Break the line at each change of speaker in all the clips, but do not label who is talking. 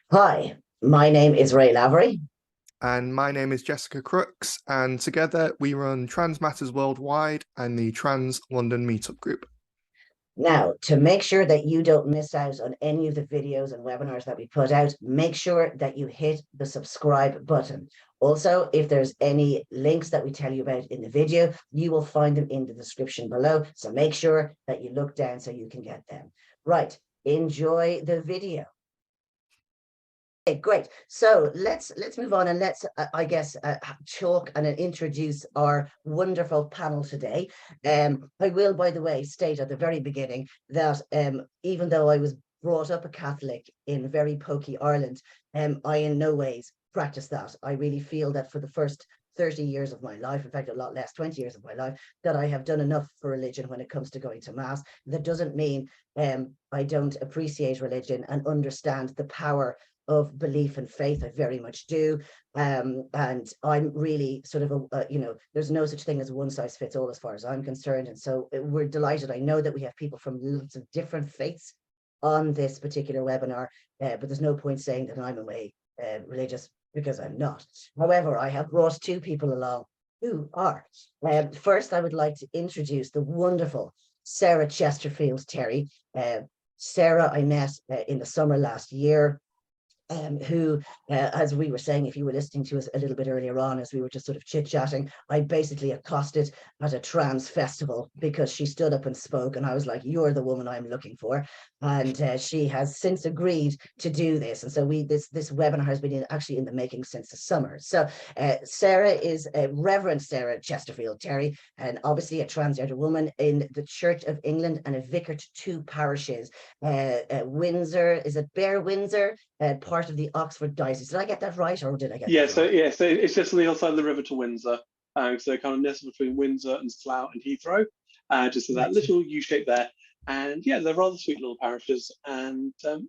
Hi, my name is Ray Lavery.
And my name is Jessica Crooks, and together we run Trans Matters Worldwide and the Trans London Meetup Group.
Now, to make sure that you don't miss out on any of the videos and webinars that we put out, make sure that you hit the subscribe button. Also, if there's any links that we tell you about in the video, you will find them in the description below. So make sure that you look down so you can get them. Right, enjoy the video. Okay, great. So let's move on and let's, I guess, talk and introduce our wonderful panel today. I will, by the way, state at the very beginning that even though I was brought up a Catholic in very pokey Ireland, I in no ways practice that. I really feel that for the first 30 years of my life, in fact, a lot less, 20 years of my life, that I have done enough for religion when it comes to going to mass. That doesn't mean I don't appreciate religion and understand the power of belief and faith. I very much do. And I'm really sort of, there's no such thing as a one size fits all as far as I'm concerned. And so we're delighted. I know that we have people from lots of different faiths on this particular webinar, but there's no point saying that I'm away religious, because I'm not. However, I have brought two people along who are. First, I would like to introduce the wonderful Sara Chesterfield-Terry. Sara, I met in the summer last year. Who, as we were saying, if you were listening to us a little bit earlier on, as we were just sort of chit-chatting, I basically accosted at a trans festival because she stood up and spoke, and I was like, you're the woman I'm looking for. And she has since agreed to do this. And so this webinar has been actually in the making since the summer. So Sara is Reverend Sara Chesterfield-Terry, and obviously a transgender woman in the Church of England and a vicar to two parishes. Windsor, is it Bear Windsor? Part of the Oxford diocese. Did I get that right, or did I get that wrong?
So it's just on the other side of the river to Windsor. So kind of nestled between Windsor and Slough and Heathrow, just so that little U shape there. And yeah, they're rather sweet little parishes. And so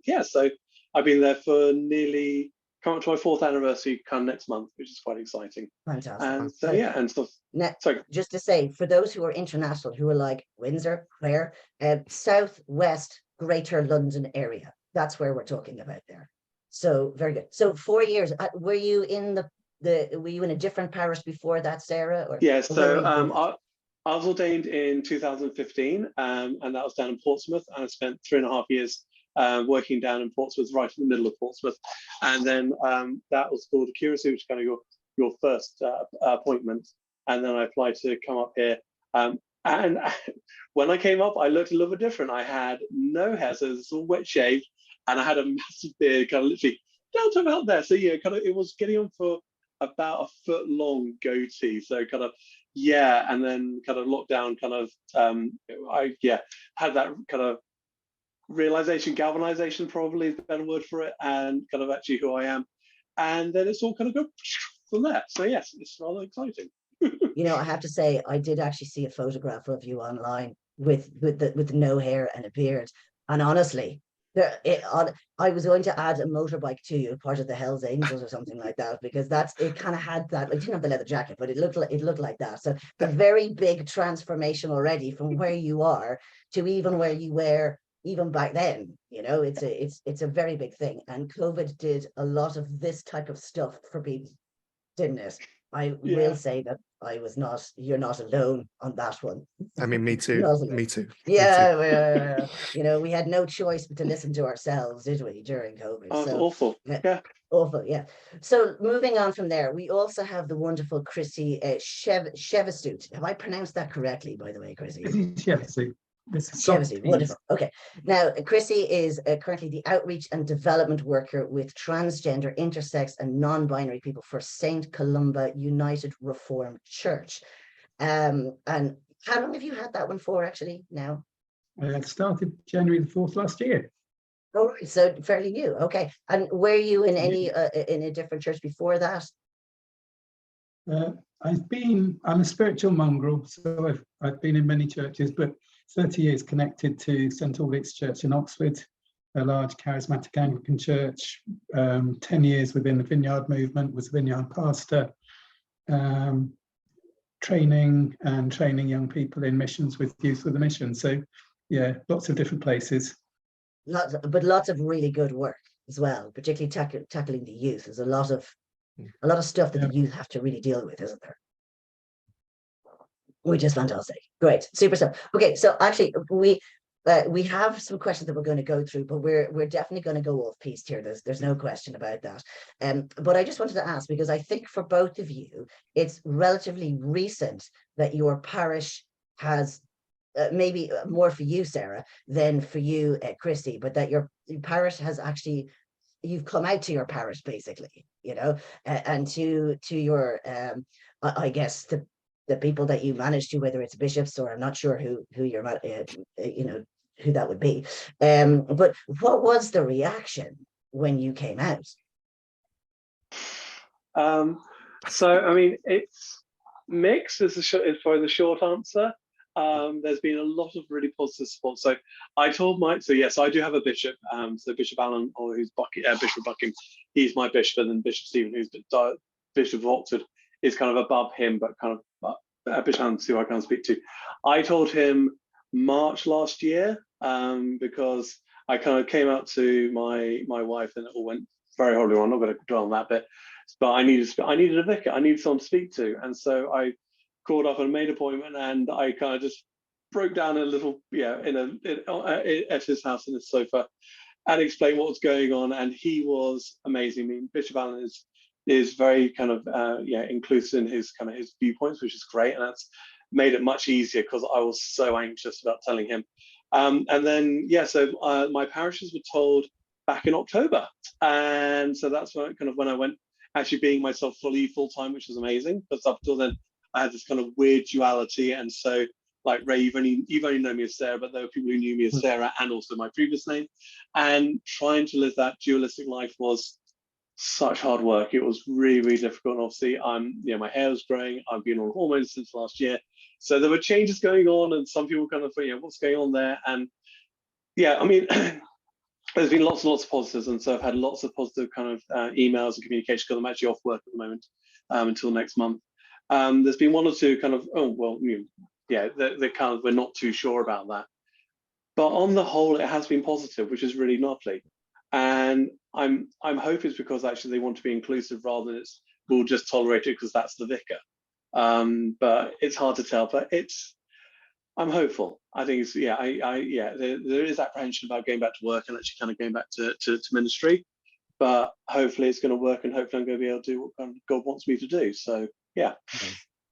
I've been there for nearly coming up to my 4th anniversary kind of next month, which is quite exciting.
Fantastic.
And so and so
now, just to say, for those who are international, who are like Windsor, where southwest Greater London area, that's where we're talking about there. So very good. So 4 years. Were you in were you in a different parish before that, Sara? Or,
yeah. So I was ordained in 2015, and that was down in Portsmouth. And I spent 3.5 years working down in Portsmouth, right in the middle of Portsmouth. And then that was called a curacy, which is kind of your first appointment. And then I applied to come up here. And when I came up, I looked a little bit different. I had no hair, so it's all wet shaved. And I had a massive beard, kind of literally down to about there. So yeah, kind of it was getting on for about a foot long goatee. So kind of and then kind of lockdown, kind of I had that kind of realization, galvanization probably is the better word for it, and kind of actually who I am. And then it's all kind of go from there. So yes, it's rather exciting.
You know, I have to say, I did actually see a photograph of you online with no hair and a beard, and honestly, I was going to add a motorbike to you, part of the Hells Angels or something like that, because it kind of had that. I didn't have the leather jacket, but it looked like that. So a very big transformation already from where you are to even where you were even back then. You know, it's a very big thing, and COVID did a lot of this type of stuff for people, didn't it? I will say that you're not alone on that one.
I mean, me too. Me too.
Yeah, you know, we had no choice but to listen to ourselves, did we, during COVID?
Oh, so, awful. Yeah.
Awful, yeah. So moving on from there, we also have the wonderful Chrissie Chevasutt. Have I pronounced that correctly, by the way, Chrissie?
Chevasutt.
Chevasutt, wonderful. Okay. Now, Chrissie is currently the outreach and development worker with transgender, intersex, and non-binary people for St. Columba United Reformed Church. And how long have you had that one for, actually, now?
It started January the 4th last year.
Oh, so fairly new. Okay. And were you in any in a different church before that?
I'm a spiritual mongrel, so I've been in many churches, but 30 years connected to St Aldrich's Church in Oxford, a large charismatic Anglican church, 10 years within the Vineyard movement, was a Vineyard pastor, training young people in missions with Youth with a Mission. So yeah, lots of different places.
Lots of really good work. as well, particularly tackling the youth. There's a lot of stuff that the youth have to really deal with, isn't there? Which is fantastic. Great, super stuff. Okay, so actually we have some questions that we're going to go through, but we're definitely going to go off piste here. There's no question about that. But I just wanted to ask, because I think for both of you, it's relatively recent that your parish has, maybe more for you, Sarah, than for you, Chrissie, but that your parish has actually, you've come out to your parish, basically, you know, and to your, I guess, the people that you manage to, whether it's bishops or I'm not sure who you're, you know, who that would be. But what was the reaction when you came out?
So, I mean, it's mixed is probably the short answer. There's been a lot of really positive support. So I told Mike, so yes, I do have a bishop. So Bishop Allen, or who's Bishop Buckingham, he's my bishop, and then Bishop Stephen, who's Bishop of Oxford, is kind of above him, but kind of Bishop Allen, who I can't speak to. I told him March last year, because I kind of came out to my wife, and it all went very horribly wrong. I'm not going to dwell on that bit, but I needed a vicar. I needed someone to speak to, and so I called up and made an appointment, and I kind of just broke down a little, at his house in his sofa, and explained what was going on. And he was amazing. I mean, Bishop Allen is very kind of inclusive in his viewpoints, which is great, and that's made it much easier because I was so anxious about telling him. And then so my parishes were told back in October, and so that's when I went actually being myself fully full-time, which was amazing, because up till then I had this kind of weird duality. And so, like Ray, you've only known me as Sarah, but there were people who knew me as Sarah and also my previous name, and trying to live that dualistic life was such hard work. It was really, really difficult. And obviously, my hair was growing. I've been on hormones since last year, so there were changes going on, and some people kind of what's going on there. And I mean, there's been lots and lots of positives, and so I've had lots of positive kind of emails and communication, because I'm actually off work at the moment until next month. There's been one or two kind of they kind of, we're not too sure about that, but on the whole, it has been positive, which is really lovely. And I'm hoping it's because actually they want to be inclusive rather than we'll just tolerate it because that's the vicar. But it's hard to tell. But I'm hopeful. I think it's there is apprehension about going back to work and actually kind of going back to ministry. But hopefully it's going to work, and hopefully I'm going to be able to do what kind of God wants me to do. So yeah.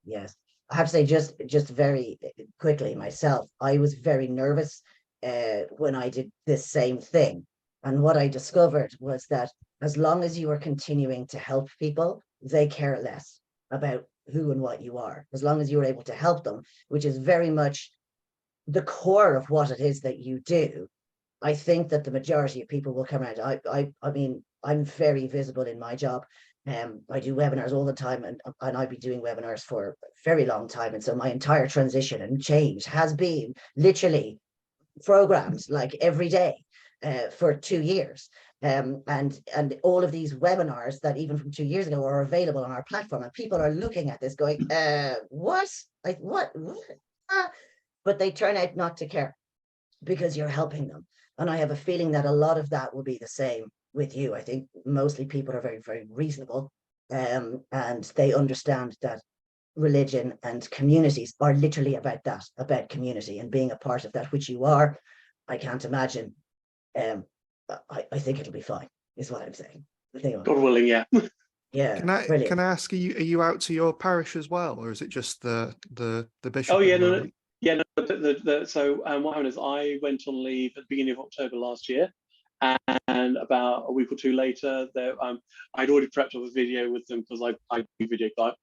Yes. I have to say, just very quickly myself, I was very nervous when I did this same thing. And what I discovered was that as long as you are continuing to help people, they care less about who and what you are, as long as you're able to help them, which is very much the core of what it is that you do. I think that the majority of people will come around. I mean, I'm very visible in my job. I do webinars all the time, and I've been doing webinars for a very long time. And so my entire transition and change has been literally programs like every day for 2 years. And all of these webinars that even from 2 years ago are available on our platform, and people are looking at this going, what? Like, what? But they turn out not to care because you're helping them. And I have a feeling that a lot of that will be the same with you. I think mostly people are very, very reasonable, and they understand that religion and communities are literally about that, about community and being a part of that, which you are. I can't imagine. I think it'll be fine, is what I'm saying.
God willing, yeah.
Yeah.
Can I ask, are you out to your parish as well, or is it just the bishop?
Oh yeah, no. So what happened is I went on leave at the beginning of October last year, and about a week or two later, I'd already prepped up a video with them because I do video clip.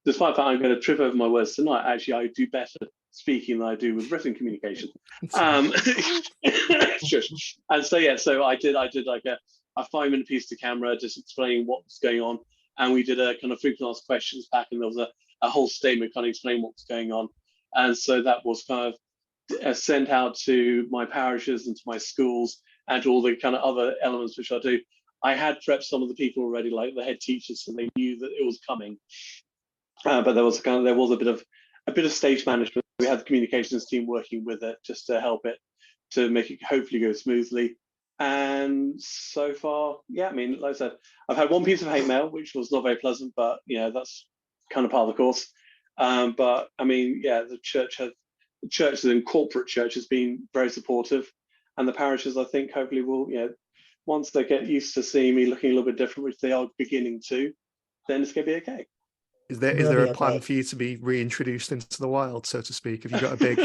Despite that, I'm going to trip over my words tonight. Actually, I do better speaking than I do with written communication. And so I did like a 5-minute piece to camera, just explaining what was going on, and we did a kind of frequently asked questions back, and there was a whole statement kind of explaining what was going on. And so that was kind of sent out to my parishes and to my schools and to all the kind of other elements which I do. I had prepped some of the people already, like the head teachers, so they knew that it was coming. But there was a bit of stage management. We had the communications team working with it just to help it, to make it hopefully go smoothly. And so far, yeah, I mean, like I said, I've had one piece of hate mail, which was not very pleasant, but that's kind of part of the course. But I mean, yeah, the churches and corporate church has been very supportive, and the parishes, I think, hopefully will, once they get used to seeing me looking a little bit different, which they are beginning to, then it's going to be okay.
Is
Will
there
be
a plan
okay.
for you to be reintroduced into the wild, so to speak? Have you got a big?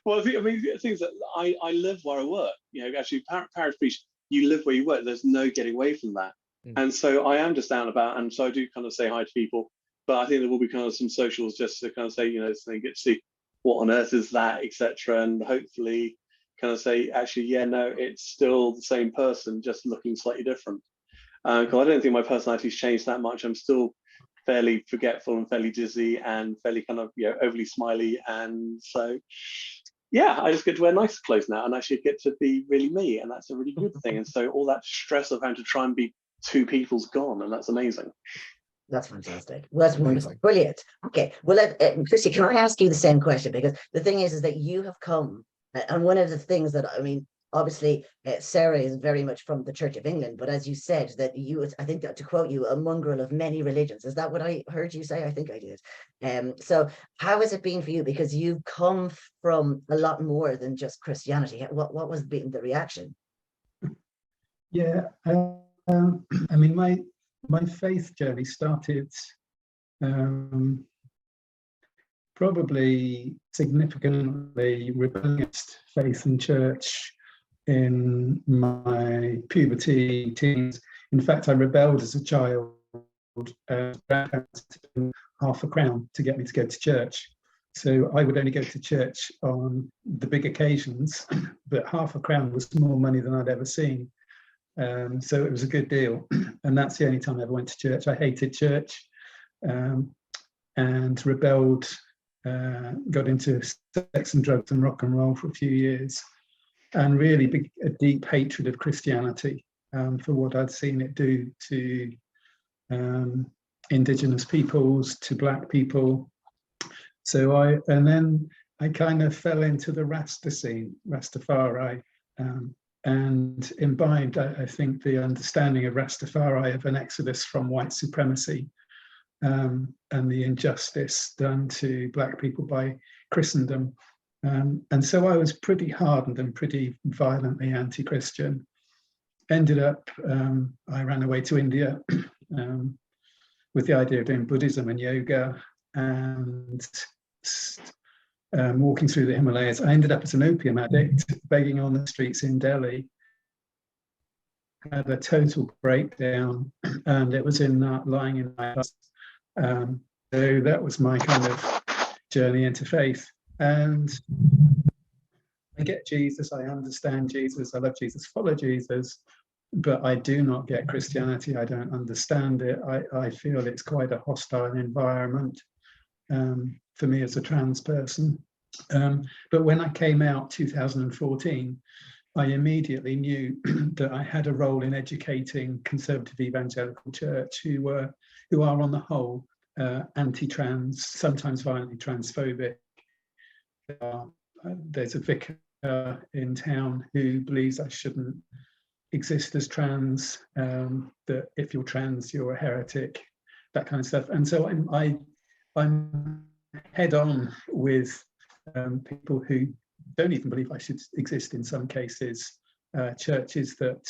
Well, I mean, the things that I live where I work. Actually, parish priest, you live where you work. There's no getting away from that. And so I am just out and about, and so I do kind of say hi to people. But I think there will be kind of some socials just to kind of say, so they get to see what on earth is that, etc. And hopefully kind of say, actually, yeah, no, it's still the same person, just looking slightly different. Because I don't think my personality's changed that much. I'm still fairly forgetful and fairly dizzy and fairly kind of overly smiley, and so yeah, I just get to wear nicer clothes now and actually get to be really me, and that's a really good thing. And so all that stress of having to try and be two people's gone, and that's amazing.
That's fantastic. Well, that's wonderful. Brilliant. Okay. Well, Chrissie, can I ask you the same question? Because the thing is that you have come, and one of the things that, I mean, obviously, Sara is very much from the Church of England, but as you said, that you, I think that to quote you, a mongrel of many religions. Is that what I heard you say? I think I did. So how has it been for you? Because you've come from a lot more than just Christianity. What was the reaction?
Yeah, I mean, my faith journey started probably significantly rebellious faith in church in my puberty, teens. In fact, I rebelled as a child. Grandparents took half a crown to get me to go to church. So I would only go to church on the big occasions, but half a crown was more money than I'd ever seen. So it was a good deal. And that's the only time I ever went to church. I hated church and rebelled, got into sex and drugs and rock and roll for a few years, and really a deep hatred of Christianity for what I'd seen it do to Indigenous peoples, to Black people. So then I kind of fell into the Rasta scene, Rastafari, and imbibed, I think, the understanding of Rastafari of an exodus from white supremacy and the injustice done to Black people by Christendom. And so I was pretty hardened and pretty violently anti-Christian. Ended up, I ran away to India with the idea of doing Buddhism and yoga and walking through the Himalayas. I ended up as an opium addict, begging on the streets in Delhi. Had a total breakdown, and it was in that lying in my house. So that was my kind of journey into faith. And I get Jesus, I understand Jesus, I love Jesus, follow Jesus, but I do not get Christianity. I don't understand it. I feel it's quite a hostile environment for me as a trans person. But when I came out 2014, I immediately knew that I had a role in educating conservative evangelical church who are on the whole anti-trans, sometimes violently transphobic. There's a vicar in town who believes I shouldn't exist as trans, that if you're trans, you're a heretic, that kind of stuff. And so I'm head on with people who don't even believe I should exist in some cases, churches that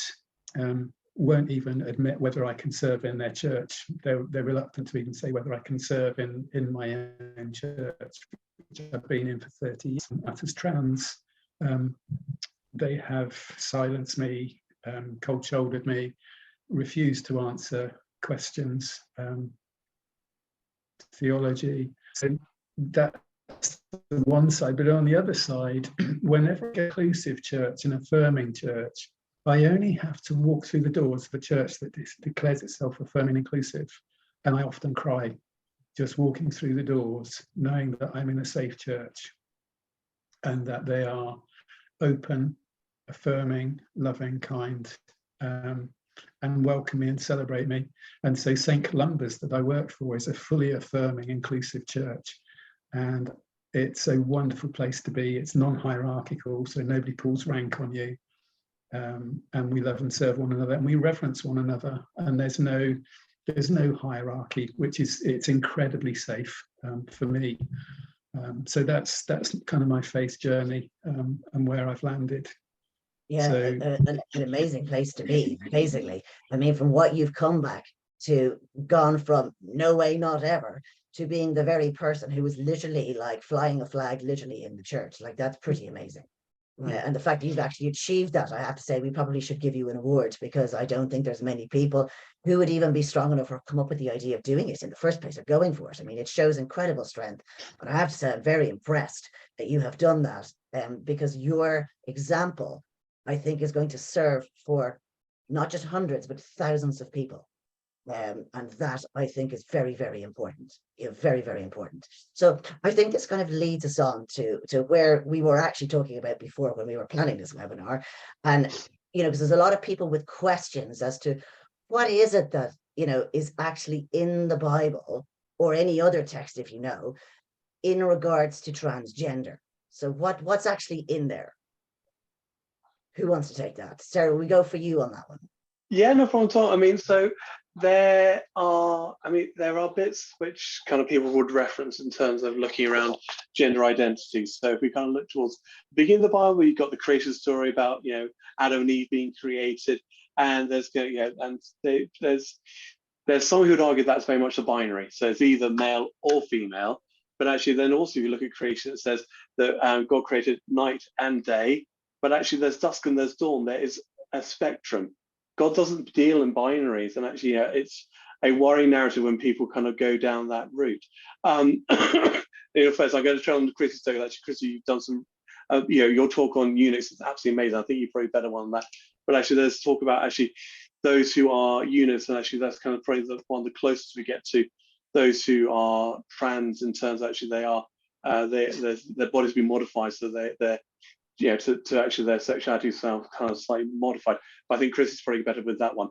won't even admit whether I can serve in their church. They're reluctant to even say whether I can serve in my own church, which I've been in for 30 years. As trans, they have silenced me, cold-shouldered me, refused to answer questions, theology. So that's the one side, but on the other side, whenever I get inclusive church, an affirming church, I only have to walk through the doors of a church that declares itself affirming inclusive, and I often cry just walking through the doors, knowing that I'm in a safe church and that they are open, affirming, loving, kind, and welcome me and celebrate me. And so St. Columba's that I work for is a fully affirming, inclusive church. And it's a wonderful place to be. It's non-hierarchical, so nobody pulls rank on you. and we love and serve one another, and we reverence one another, and there's no hierarchy, it's incredibly safe for me. So that's kind of my faith journey, and where I've landed.
Yeah,
So,
an amazing place to be, basically. I mean, from what you've come back to, gone from no way, not ever, to being the very person who was literally like flying a flag literally in the church. Like, that's pretty amazing. And the fact that you've actually achieved that, I have to say, we probably should give you an award, because I don't think there's many people who would even be strong enough or come up with the idea of doing it in the first place, or going for it. I mean, it shows incredible strength. And I have to say, I'm very impressed that you have done that, because your example, I think, is going to serve for not just hundreds, but thousands of people. And that, I think, is very, very important. Very, very important. So I think this kind of leads us on to where we were actually talking about before when we were planning this webinar. And, because there's a lot of people with questions as to what is it that, is actually in the Bible or any other text, if you know, in regards to transgender. So what's actually in there? Who wants to take that? Sarah, we go for you on that one.
Yeah, no problem at all. I mean, so there are bits which kind of people would reference in terms of looking around gender identity. So if we kind of look towards the beginning of the Bible, you've got the creation story about, Adam and Eve being created, and there's someone who would argue that's very much a binary. So it's either male or female. But actually, then also, if you look at creation, it says that God created night and day. But actually, there's dusk and there's dawn. There is a spectrum. God doesn't deal in binaries, and actually, it's a worrying narrative when people kind of go down that route. First, I'm going to try on Chrissie's talk. Actually, Chrissie, you've done some, your talk on eunuchs is absolutely amazing. I think you're probably better one on that. But actually, there's talk about actually those who are eunuchs, and actually, that's kind of probably one of the closest we get to those who are trans, in terms of actually they are their bodies be modified, so they're to actually their sexuality sound kind of slightly modified. But I think Chris is probably better with that one.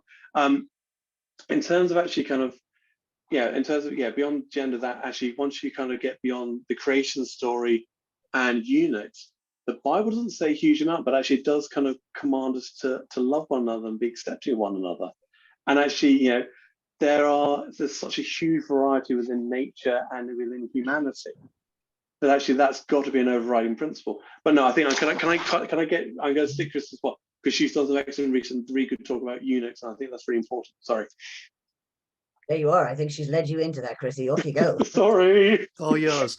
In terms of actually kind of, beyond gender, that actually once you kind of get beyond the creation story and eunuchs, the Bible doesn't say a huge amount, but actually it does kind of command us to love one another and be accepting of one another. And actually, there's such a huge variety within nature and within humanity, that actually that's got to be an overriding principle. But no, I think I'm going to stick to this as well, because she's done some excellent research, really good talk about eunuchs, and I think that's really important. Sorry.
There you are. I think she's led you into that, Chrissie. Off you go.
Sorry.
All yours.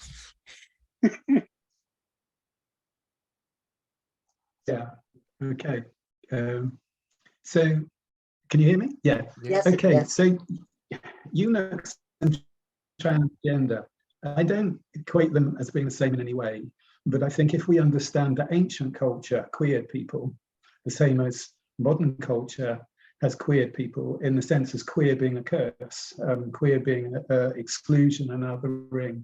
Yeah. Okay. So, can you hear me? Yeah.
Yes.
Okay.
Yes.
So, eunuchs and transgender, I don't equate them as being the same in any way, but I think if we understand that ancient culture queered people, the same as modern culture has queered people, in the sense as queer being a curse, queer being exclusion and othering.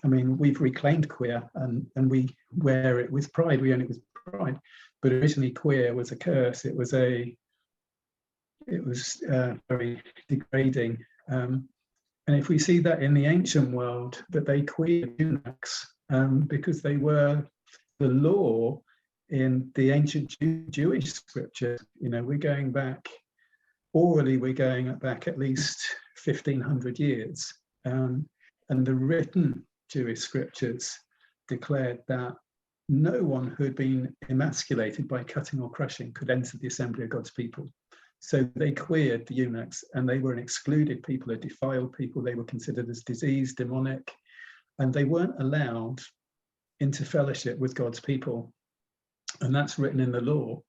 I mean, we've reclaimed queer, and we wear it with pride. We own it with pride. But originally, queer was a curse. It was very degrading. And if we see that in the ancient world, that they queered eunuchs because they were the law in the ancient Jewish scripture. We're going back, orally, we're going back at least 1,500 years. And the written Jewish scriptures declared that no one who had been emasculated by cutting or crushing could enter the assembly of God's people. So they queered the eunuchs, and they were an excluded people, a defiled people. They were considered as diseased, demonic, and they weren't allowed into fellowship with God's people. And that's written in the law.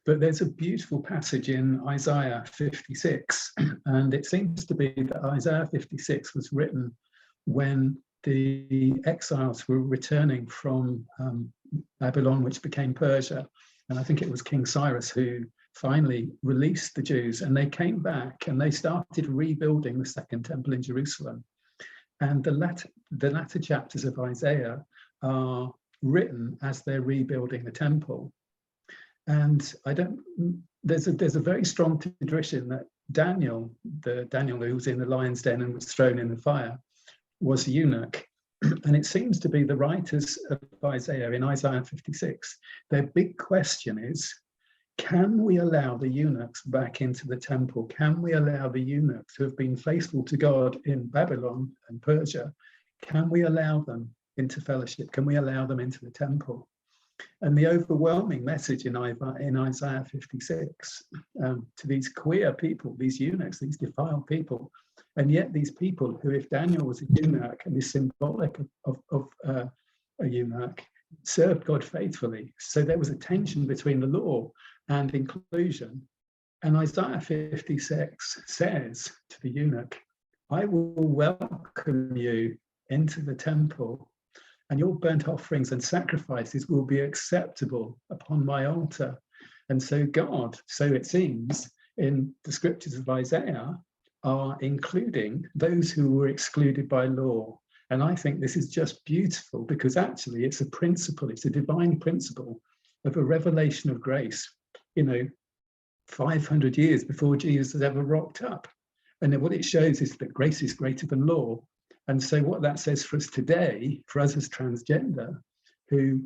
But there's a beautiful passage in Isaiah 56, and it seems to be that Isaiah 56 was written when the exiles were returning from Babylon, which became Persia. And I think it was King Cyrus who finally released the Jews, and they came back and they started rebuilding the Second Temple in Jerusalem. And the latter chapters of Isaiah are written as they're rebuilding the temple. And there's a very strong tradition that Daniel who was in the lion's den and was thrown in the fire, was a eunuch. And it seems to be the writers of Isaiah in Isaiah 56. Their big question is, can we allow the eunuchs back into the temple? Can we allow the eunuchs who have been faithful to God in Babylon and Persia, can we allow them into fellowship? Can we allow them into the temple? And the overwhelming message in Isaiah 56 to these queer people, these eunuchs, these defiled people, and yet these people who, if Daniel was a eunuch and is symbolic of a eunuch, served God faithfully. So there was a tension between the law and inclusion. And Isaiah 56 says to the eunuch, I will welcome you into the temple, and your burnt offerings and sacrifices will be acceptable upon my altar. And so God, so it seems, in the scriptures of Isaiah, are including those who were excluded by law. And I think this is just beautiful, because actually it's a principle, it's a divine principle of a revelation of grace, 500 years before Jesus has ever rocked up. And what it shows is that grace is greater than law. And so what that says for us today, for us as transgender, who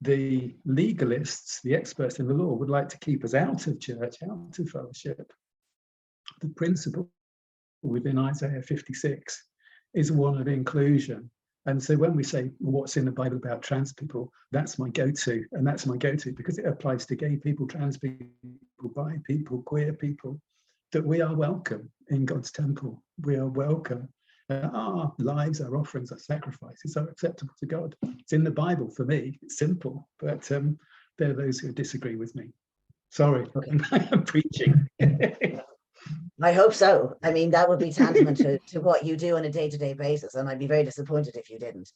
the legalists, the experts in the law, would like to keep us out of church, out of fellowship, the principle within Isaiah 56 is one of inclusion. And so when we say what's in the Bible about trans people, that's my go-to, and that's my go-to because it applies to gay people, trans people, bi people, queer people, that we are welcome in God's temple. We are welcome. Our lives, our offerings, our sacrifices are acceptable to God. It's in the Bible for me. It's simple, but there are those who disagree with me. Sorry, I'm preaching.
I hope so. I mean, that would be tantamount to what you do on a day-to-day basis, and I'd be very disappointed if you didn't.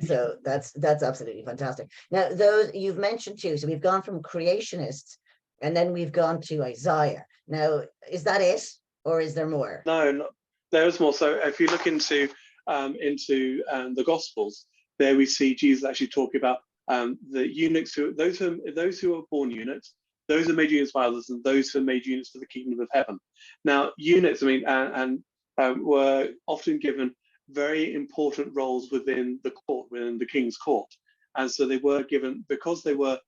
So that's absolutely fantastic. Now, those you've mentioned too, so we've gone from creationists, and then we've gone to Isaiah. Now, is that it, or is there more?
No, there's more. So if you look into the Gospels, there we see Jesus actually talking about the eunuchs, those who are born eunuchs, those who are made eunuchs by others, and those who are made eunuchs for the kingdom of heaven. Now, eunuchs, were often given very important roles within the court, within the king's court, and so they were given, because they were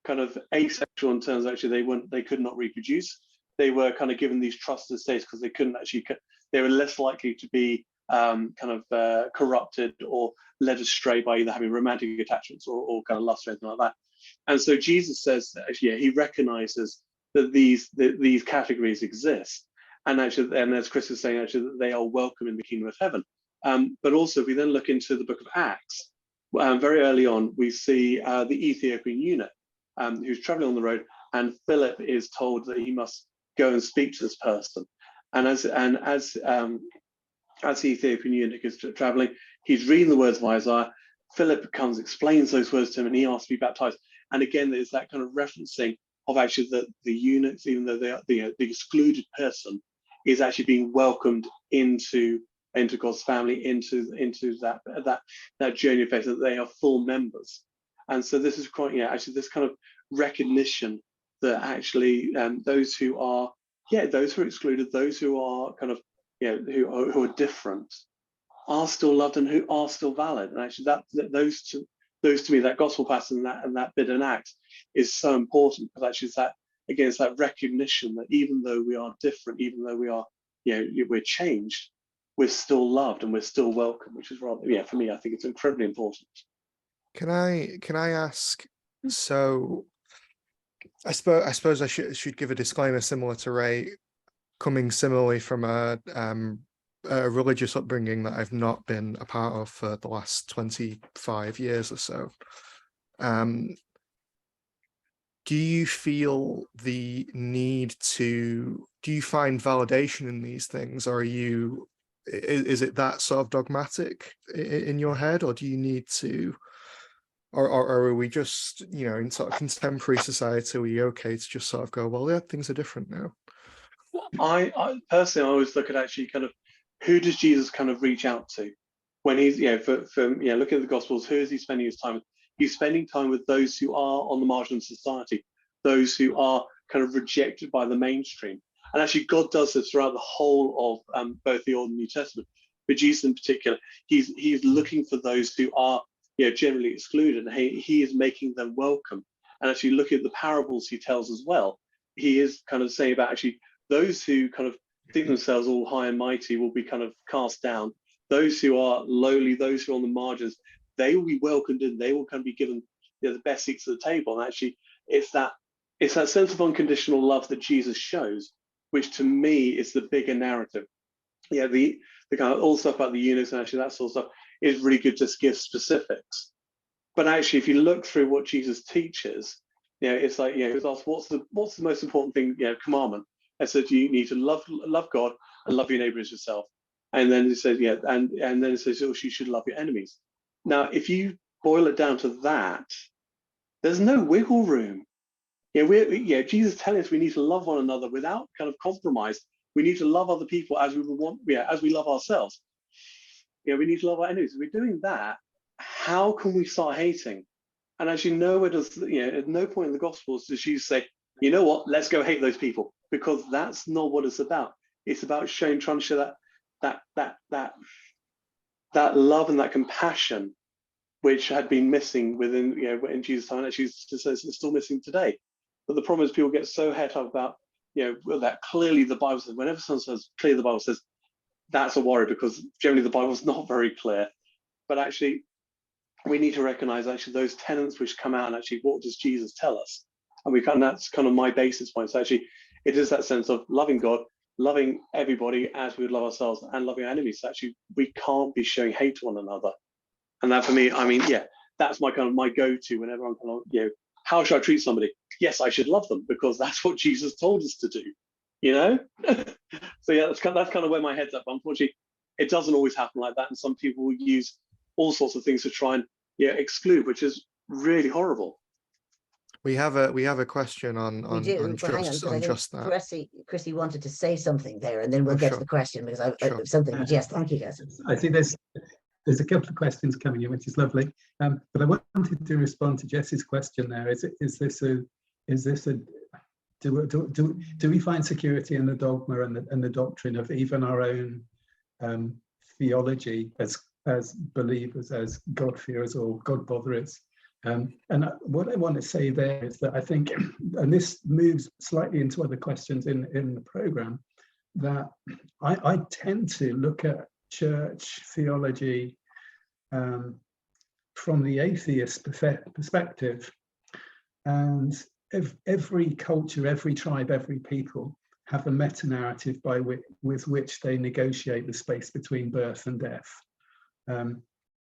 kind of asexual in terms of actually they could not reproduce. They were kind of given these trusted states because they couldn't actually. They were less likely to be corrupted or led astray by either having romantic attachments or kind of lust or anything like that. And so Jesus says that actually, he recognizes that these categories exist, and actually, and as Chris is saying, actually, that they are welcome in the kingdom of heaven. But also, if we then look into the book of Acts, very early on, we see the Ethiopian eunuch who's traveling on the road, and Philip is told that he must go and speak to this person. And as the Ethiopian eunuch is traveling, he's reading the words of Isaiah. Philip comes, explains those words to him, and he asks to be baptized. And again, there's that kind of referencing of actually the eunuchs, even though they are the excluded person, is actually being welcomed into God's family, into that journey of faith, that they are full members. And so this is quite, actually this kind of recognition that actually those who are excluded, those who are kind of, who are different, are still loved and who are still valid. And actually those to me, that gospel pattern and that bit in Acts is so important, because actually it's that recognition that even though we are different, even though we are, we're changed, we're still loved and we're still welcome, which is rather, for me, I think it's incredibly important.
Can I ask, so I suppose I should give a disclaimer similar to Ray, coming similarly from a religious upbringing that I've not been a part of for the last 25 years or so. Do you feel the need do you find validation in these things, or is it that sort of dogmatic in your head, or do you need to, or are we just, in sort of contemporary society, are we okay to just sort of go, well, yeah, things are different now?
I personally, I always look at actually kind of, who does Jesus kind of reach out to when he's, looking at the Gospels, who is he spending his time with? He's spending time with those who are on the margin of society, those who are kind of rejected by the mainstream. And actually, God does this throughout the whole of both the Old and New Testament. but Jesus in particular, he's looking for those who are, you know, generally excluded, and he is making them welcome. And actually, look at the parables he tells as well. He is kind of saying about actually those who kind of think themselves all high and mighty will be kind of cast down. Those who are lowly, those who are on the margins, they will be welcomed in. They will kind of be given, you know, the best seats at the table. And actually, it's that sense of unconditional love that Jesus shows, which to me is the bigger narrative. Yeah, the kind of all stuff about the eunuchs and actually that sort of stuff is really good, just give specifics. But actually, if you look through what Jesus teaches, you know, it's like, you know, he was asked, what's the most important thing, you know, commandment? I said, you need to love God and love your neighbor as yourself. And then he says, yeah, and then it says, oh, you should love your enemies. Now, if you boil it down to that, there's no wiggle room. Yeah, Jesus telling us we need to love one another without kind of compromise. We need to love other people as we would want, as we love ourselves. You know, we need to love our enemies. If we're doing that, how can we start hating? And as you know, it does, you know, at no point in the Gospels does Jesus say, you know what, let's go hate those people, because that's not what it's about. It's about trying to show that love and that compassion, which had been missing within, you know, in Jesus' time, and actually it's still missing today. But the problem is people get so het up about, you know, well, that clearly the Bible says, whenever someone says clearly the Bible says, that's a worry, because generally the Bible is not very clear. But actually, we need to recognize actually those tenets which come out and actually what does Jesus tell us? And that's kind of my basis point. So actually, it is that sense of loving God, loving everybody as we would love ourselves, and loving our enemies. So actually, we can't be showing hate to one another. And that for me, I mean, yeah, that's my kind of my go-to whenever I'm kind of, you know, how should I treat somebody? Yes, I should love them, because that's what Jesus told us to do, you know? So yeah, that's kind of where my head's at. But unfortunately, it doesn't always happen like that. And some people will use all sorts of things to try and, you know, exclude, which is really horrible.
We have a question on just that.
Chrissie wanted to say something there, and then we'll get to the question, because I something. But yes, thank you, guys.
I see there's a couple of questions coming in, which is lovely. But I wanted to respond to Jess's question there. Do we find security in the dogma and the doctrine of even our own theology as believers, as God-fearers or God-botherers? And what I want to say there is that I think, and this moves slightly into other questions in the program, that I tend to look at church theology from the atheist perspective, and every culture, every tribe, every people have a meta-narrative with which they negotiate the space between birth and death.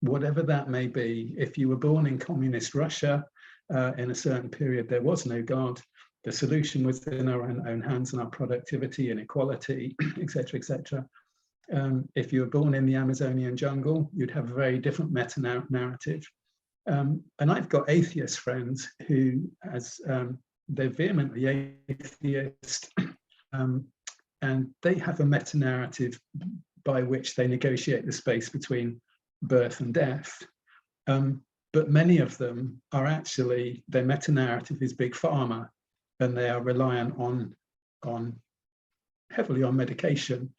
Whatever that may be, if you were born in communist Russia in a certain period, there was no God. The solution was in our own hands and our productivity, inequality, etc., etc. If you were born in the Amazonian jungle, you'd have a very different meta-narrative. And I've got atheist friends who, as they're vehemently atheist, and they have a meta-narrative by which they negotiate the space between birth and death. But many of them are actually, their meta-narrative is big pharma, and they are reliant heavily on medication,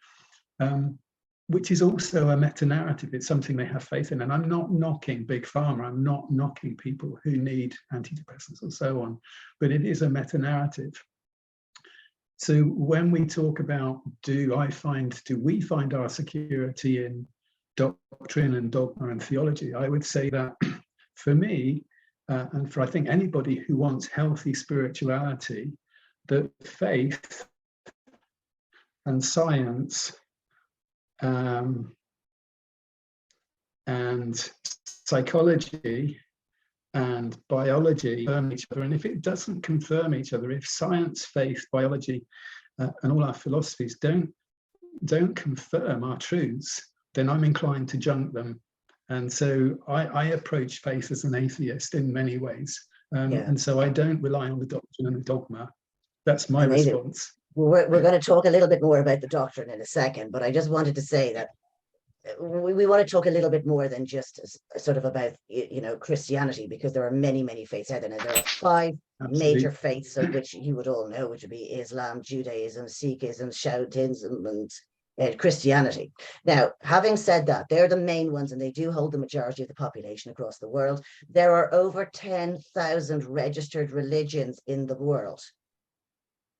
which is also a meta-narrative. It's something they have faith in. And I'm not knocking big pharma, I'm not knocking people who need antidepressants and so on, but it is a meta-narrative. So when we talk about, do we find our security in doctrine and dogma and theology, I would say that for me, and for I think anybody who wants healthy spirituality, that faith and science and psychology and biology confirm each other. And if it doesn't confirm each other, if science, faith, biology, and all our philosophies don't confirm our truths, then I'm inclined to junk them. And so I approach faith as an atheist in many ways. And so I don't rely on the doctrine and the dogma. That's my response.
We're going to talk a little bit more about the doctrine in a second, but I just wanted to say that we want to talk a little bit more than just sort of about, you know, Christianity, because there are many, many faiths out there. And there are 5 major faiths, of which you would all know, which would be Islam, Judaism, Sikhism, Shaivism, and Christianity. Now, having said that, they're the main ones and they do hold the majority of the population across the world. There are over 10,000 registered religions in the world.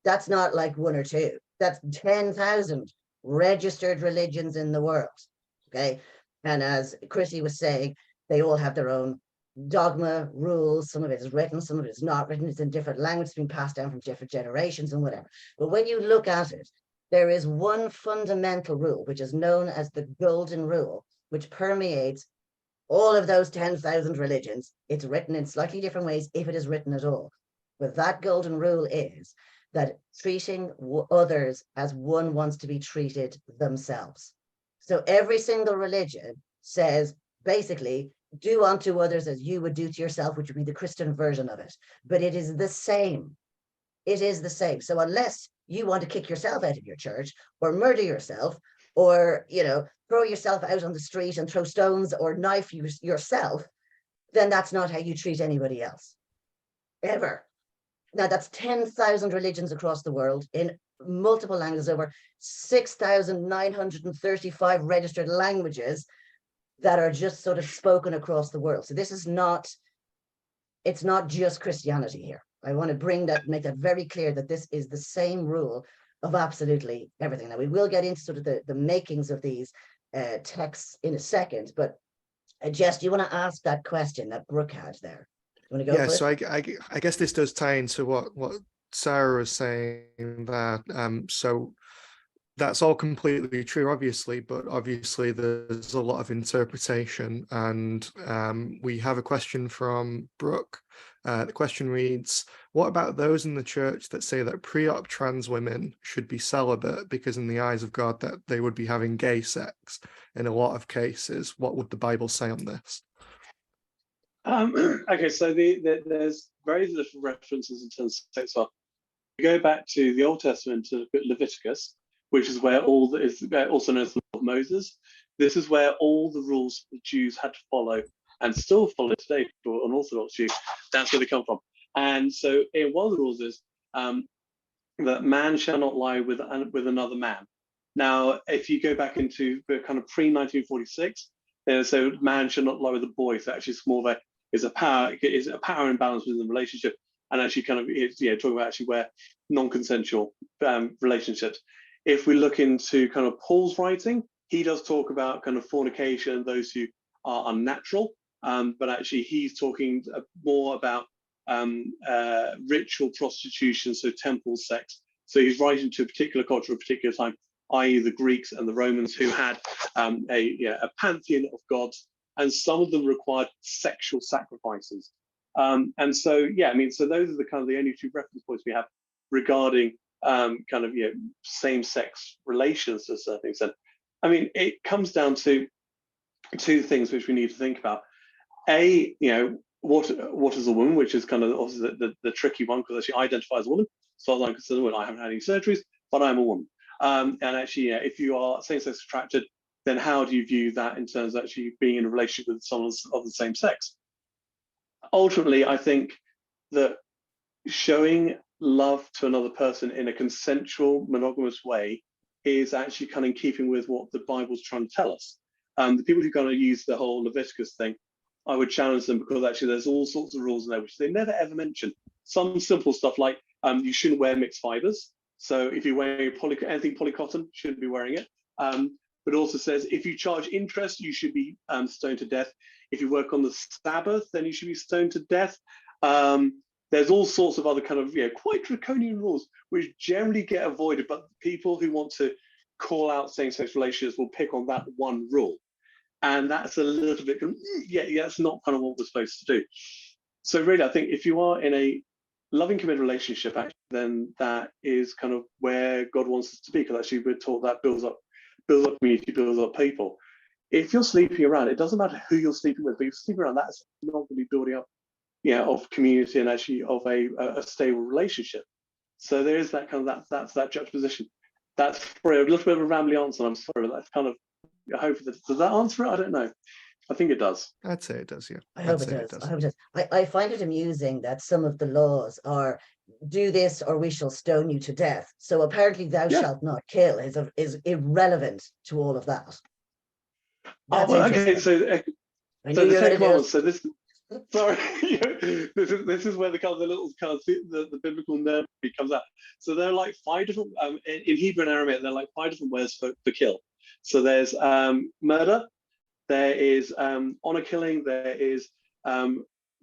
That's not like one or two. That's 10,000 registered religions in the world. Okay. And as Chrissie was saying, they all have their own dogma, rules. Some of it is written, some of it is not written. It's in different languages, being passed down from different generations and whatever. But when you look at it, there is one fundamental rule, which is known as the golden rule, which permeates all of those 10,000 religions. It's written in slightly different ways, if it is written at all. But that golden rule is that treating others as one wants to be treated themselves. So every single religion says, basically, do unto others as you would do to yourself, which would be the Christian version of it. But it is the same. It is the same. So unless you want to kick yourself out of your church or murder yourself or, you know, throw yourself out on the street and throw stones or knife yourself, then that's not how you treat anybody else, ever. Now, that's 10,000 religions across the world in multiple languages, over 6,935 registered languages that are just sort of spoken across the world. So this is not, it's not just Christianity here. I want to make that very clear that this is the same rule of absolutely everything. Now, we will get into sort of the makings of these texts in a second, but Jess, do you want to ask that question that Brooke had there? You want to go for
so
it?
I guess this does tie into what Sara was saying, that so that's all completely true, obviously, but obviously there's a lot of interpretation. And we have a question from Brooke. The question reads, what about those in the church that say that pre-op trans women should be celibate because in the eyes of God that they would be having gay sex in a lot of cases? What would the Bible say on this?
Okay, so there's very little references in terms of sex. We go back to the Old Testament to Leviticus, which is where all that is also known as the Law of Moses. This is where all the rules the Jews had to follow and still follow today for an Orthodox Jew. That's where they come from. And so one of the rules is that man shall not lie with another man. Now, if you go back into the kind of pre-1946, so man shall not lie with a boy. So actually, it's more of a power imbalance within the relationship, and actually kind of talking about actually where non-consensual relationships. If we look into kind of Paul's writing, he does talk about kind of fornication, those who are unnatural, but actually he's talking more about ritual prostitution, so temple sex. So he's writing to a particular culture, a particular time, i.e. the Greeks and the Romans, who had a pantheon of gods, and some of them required sexual sacrifices. And so, so those are the kind of the only two reference points we have regarding same-sex relations to a certain extent. I mean, it comes down to two things which we need to think about. What is a woman, which is kind of obviously the tricky one, because actually I identify as a woman, so I'm considered a woman. I haven't had any surgeries, but I'm a woman. And actually, if you are same-sex attracted, then how do you view that in terms of actually being in a relationship with someone of the same sex? Ultimately, I think that showing love to another person in a consensual, monogamous way is actually kind of in keeping with what the Bible's trying to tell us. The people who kind of use the whole Leviticus thing, I would challenge them, because actually there's all sorts of rules in there which they never ever mention. Some simple stuff like you shouldn't wear mixed fibers. So if you're wearing anything polycotton, you shouldn't be wearing it. But it also says if you charge interest, you should be stoned to death. If you work on the Sabbath, then you should be stoned to death. There's all sorts of other kind of quite draconian rules which generally get avoided, but people who want to call out same-sex relationships will pick on that one rule. And that's a little bit, that's not kind of what we're supposed to do. So really, I think if you are in a loving, committed relationship, actually, then that is kind of where God wants us to be, because actually we're taught that builds up community, builds up people. If you're sleeping around, it doesn't matter who you're sleeping with, but if you're sleeping around, that's not going to be building up of community and actually of a stable relationship. So there is that kind of that's that juxtaposition. That's probably a little bit of a rambly answer. I'm sorry, but that's kind of, I hope that does that answer it? I don't know. I think it does.
I'd say it does, yeah.
I
I'd
hope it
say
does. I hope it does. I find it amusing that some of the laws are do this or we shall stone you to death. So apparently thou
Yeah.
shalt not kill is irrelevant to all of that.
Oh,
That's
well, okay.
interesting.
So
I knew
the
you were
Ten
going to do
Commandments.
it.
So this, sorry, this is where the kind of the little kind of the biblical nerd comes out. So there are like 5 different in Hebrew and Aramaic. There are like 5 different words for kill. So there's murder. There is honor killing. There is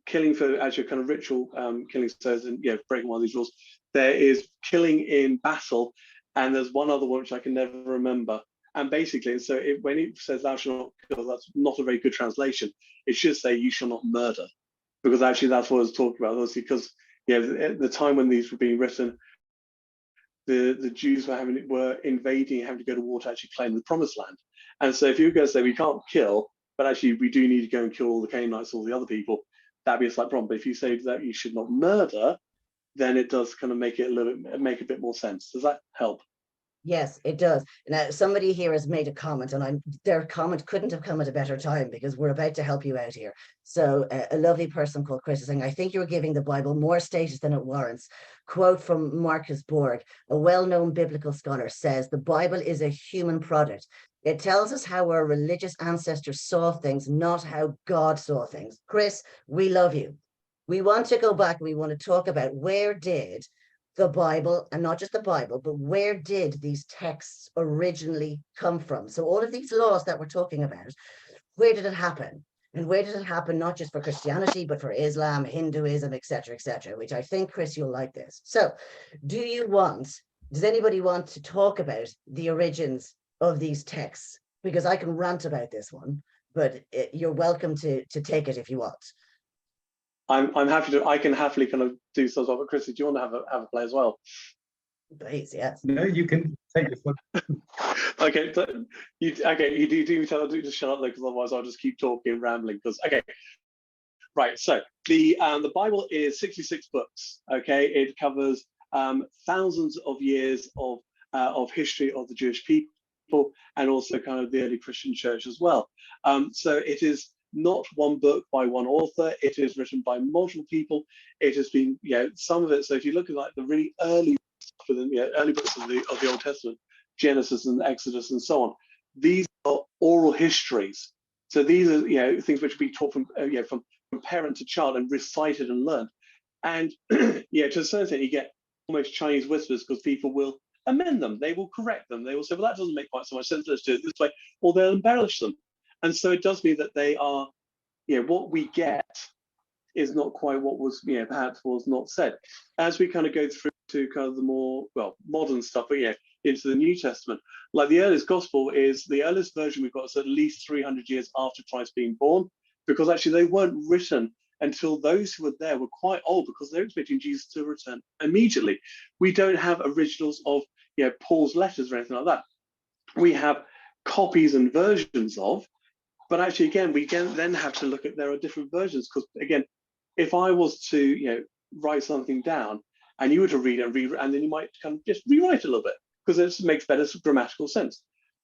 killing for actual kind of ritual killing, so breaking one of these rules. There is killing in battle, and there's one other one which I can never remember. And basically, so when it says thou shalt not kill, that's not a very good translation. It should say you shall not murder, because actually that's what I was talking about. Obviously, because at the time when these were being written, the Jews were invading, having to go to war to actually claim the promised land. And so if you were going to say we can't kill, but actually we do need to go and kill all the Canaanites, all the other people, that'd be a slight problem. But if you say that you should not murder, then it does kind of make a bit more sense. Does that help?
Yes, it does. Now, somebody here has made a comment, and their comment couldn't have come at a better time because we're about to help you out here. So a lovely person called Chris is saying, I think you're giving the Bible more status than it warrants. Quote from Marcus Borg, a well-known biblical scholar, says, the Bible is a human product. It tells us how our religious ancestors saw things, not how God saw things. Chris, we love you. We want to go back and we want to talk about where did the Bible, and not just the Bible, but where did these texts originally come from? So all of these laws that we're talking about, where did it happen? And where did it happen, not just for Christianity, but for Islam, Hinduism, etc., which I think, Chris, you'll like this. So does anybody want to talk about the origins of these texts? Because I can rant about this one, but you're welcome to take it if you want.
I'm happy to. I can happily kind of do some stuff. But Chrissie, do you want to have a play as well?
Please, yes.
No, you can take this one.
Okay, so you do tell me to just shut up though, because otherwise I'll just keep talking and rambling. Because right. So the Bible is 66 books. Okay, it covers thousands of years of history of the Jewish people and also kind of the early Christian church as well. So it is not one book by one author. It is written by multiple people. It has been, some of it. So if you look at like the really early books of the Old Testament, Genesis and Exodus and so on, these are oral histories. So these are things which we taught from parent to child and recited and learned. And to a certain extent, you get almost Chinese whispers because people will amend them. They will correct them. They will say, well, that doesn't make quite so much sense. Let's do it this way, or they'll embellish them. And so it does mean that they are, what we get is not quite what was, perhaps was not said. As we kind of go through to kind of the more, modern stuff, but into the New Testament, like the earliest gospel is the earliest version we've got is at least 300 years after Christ being born, because actually they weren't written until those who were there were quite old because they're expecting Jesus to return immediately. We don't have originals of, Paul's letters or anything like that. We have copies and versions of. But actually, again, we then have to look at there are different versions because, again, if I was to write something down and you were to read it and then you might kind of just rewrite it a little bit because it makes better grammatical sense.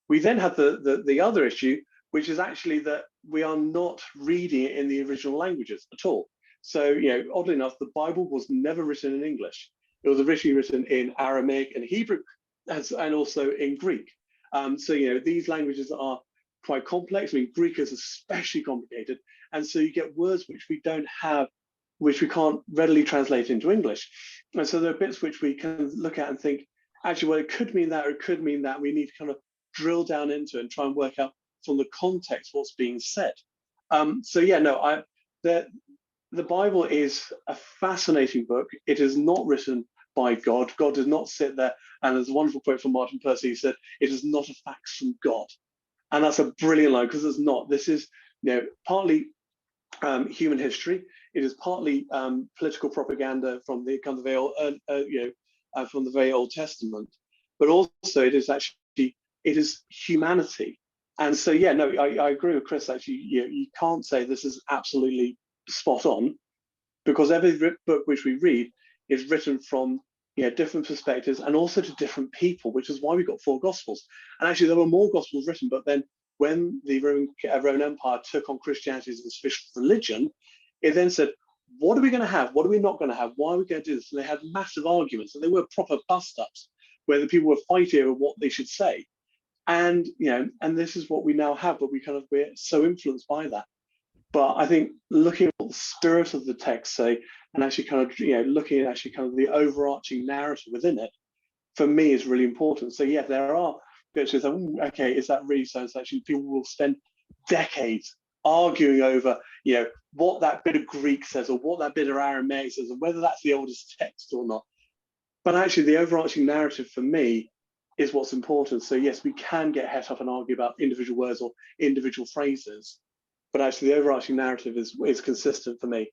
We then have the other issue, which is actually that we are not reading it in the original languages at all. So, oddly enough, the Bible was never written in English. It was originally written in Aramaic and Hebrew and also in Greek. So, these languages are quite complex. I mean, Greek is especially complicated. And so you get words which we don't have, which we can't readily translate into English. And so there are bits which we can look at and think, actually, well, it could mean that, or it could mean that. We need to kind of drill down into it and try and work out from the context what's being said. The Bible is a fascinating book. It is not written by God. God did not sit there. And there's a wonderful quote from Martin Percy. He said, it is not a fact from God. And that's a brilliant line because it's not. This is, partly human history. It is partly political propaganda from the kind of very old, from the very Old Testament. But also, it is humanity. And so, I agree with Chris. Actually, you can't say this is absolutely spot on because every book which we read is written from different perspectives and also to different people, which is why we got 4 Gospels. And actually, there were more Gospels written, but then when the Roman Empire took on Christianity as its official religion, it then said, what are we going to have? What are we not going to have? Why are we going to do this? And they had massive arguments, and they were proper bust-ups where the people were fighting over what they should say. And, and this is what we now have, but we're so influenced by that. But I think looking at what the spirit of the text say, and actually looking at actually kind of the overarching narrative within it, for me is really important. So yeah, there are bits where okay, is that really so? So actually people will spend decades arguing over, what that bit of Greek says or what that bit of Aramaic says, and whether that's the oldest text or not. But actually the overarching narrative for me is what's important. So yes, we can get het up and argue about individual words or individual phrases, but actually the overarching narrative is consistent for me.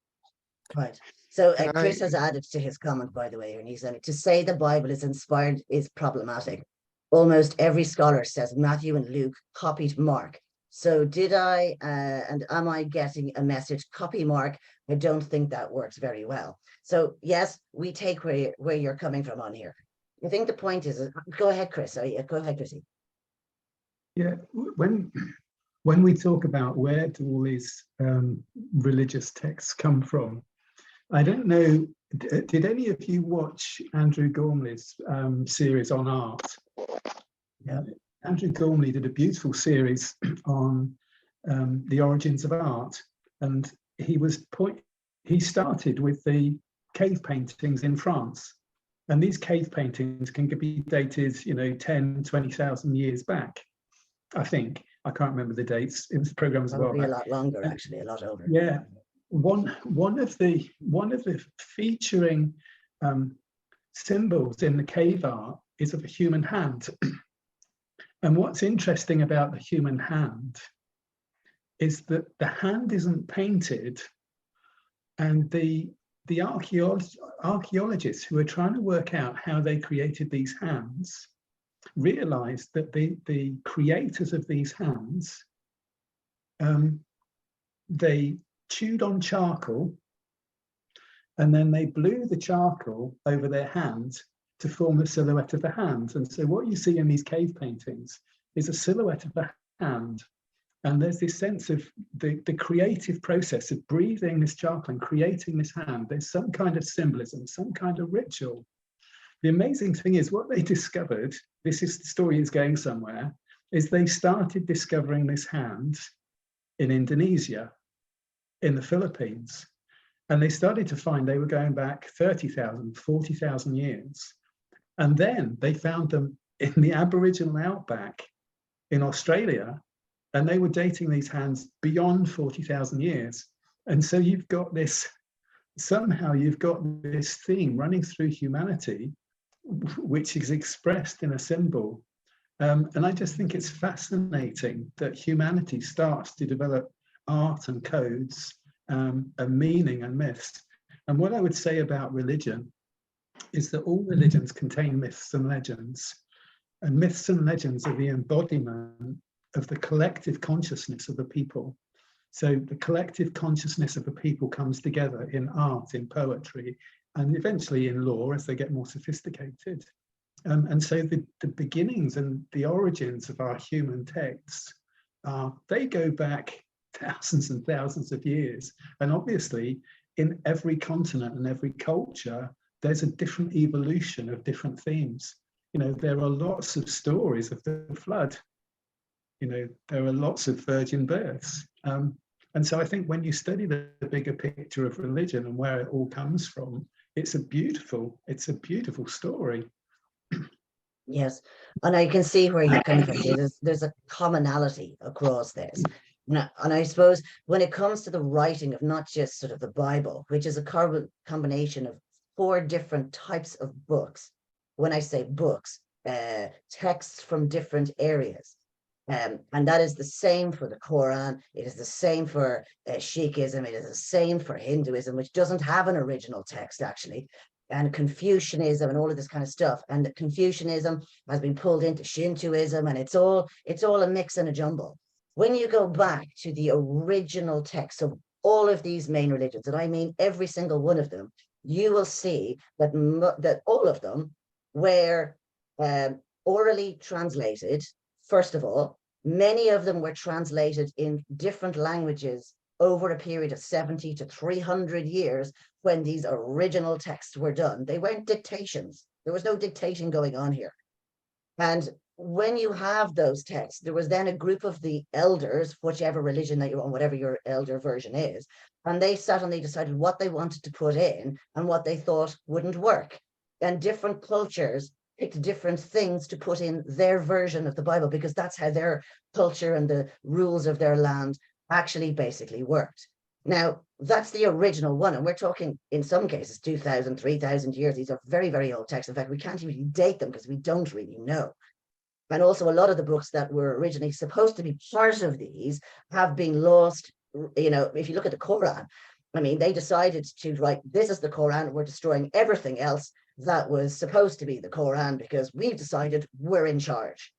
Right. So Chris has added to his comment, by the way, and he said, to say the Bible is inspired is problematic. Almost every scholar says Matthew and Luke copied Mark. So did I, and am I getting a message? Copy Mark. I don't think that works very well. So yes, we take where you're coming from on here. I think the point is, go ahead, Chris. Go ahead, Chrissie.
Yeah, when we talk about where do all these religious texts come from, I don't know, did any of you watch Andrew Gormley's series on art? Yeah. Andrew Gormley did a beautiful series on the origins of art, and he started with the cave paintings in France, and these cave paintings can be dated 10, 20,000 years back. I think, I can't remember the dates, it was programs as well.
Probably a lot longer, actually, a lot older.
Yeah, one of the featuring symbols in the cave art is of a human hand. And what's interesting about the human hand is that the hand isn't painted, and the archaeologists who are trying to work out how they created these hands realized that the creators of these hands, they chewed on charcoal, and then they blew the charcoal over their hands to form the silhouette of the hand. And so what you see in these cave paintings is a silhouette of the hand. And there's this sense of the creative process of breathing this charcoal and creating this hand. There's some kind of symbolism, some kind of ritual. The amazing thing is what they discovered, this is the story is going somewhere, is they started discovering this hand in Indonesia, in the Philippines. And they started to find they were going back 30,000, 40,000 years. And then they found them in the Aboriginal outback in Australia, and they were dating these hands beyond 40,000 years. And so you've got this, somehow you've got this theme running through humanity, which is expressed in a symbol. And I just think it's fascinating that humanity starts to develop art and codes, and meaning and myths. And what I would say about religion is that all religions contain myths and legends. And myths and legends are the embodiment of the collective consciousness of the people. So the collective consciousness of the people comes together in art, in poetry, and eventually in law as they get more sophisticated. And so the beginnings and the origins of our human texts, they go back thousands and thousands of years. And obviously, in every continent and every culture, there's a different evolution of different themes. There are lots of stories of the flood. There are lots of virgin births. And so I think when you study the bigger picture of religion and where it all comes from, it's a beautiful story.
Yes, and I can see where you're coming from. There's a commonality across this. And I suppose when it comes to the writing of not just sort of the Bible, which is a combination of 4 different types of books. When I say books, texts from different areas. And that is the same for the Quran. It is the same for Sikhism. It is the same for Hinduism, which doesn't have an original text, actually. And Confucianism and all of this kind of stuff. And Confucianism has been pulled into Shintoism, and it's all a mix and a jumble. When you go back to the original text of all of these main religions, and I mean every single one of them, you will see that all of them were orally translated, first of all, Many of them were translated in different languages over a period of 70 to 300 years when these original texts were done. They weren't dictations. There was no dictation going on here. And when you have those texts, there was then a group of the elders, whichever religion that you're on, whatever your elder version is, and they sat and they decided what they wanted to put in and what they thought wouldn't work. And different cultures picked different things to put in their version of the Bible, because that's how their culture and the rules of their land actually basically worked. Now, that's the original one, and we're talking, in some cases, 2,000, 3,000 years. These are very, very old texts. In fact, we can't even date them because we don't really know. And also, a lot of the books that were originally supposed to be part of these have been lost. You know, if you look at the Quran, I mean, they decided to write, this is the Quran, we're destroying everything else that was supposed to be the Quran because we've decided we're in charge.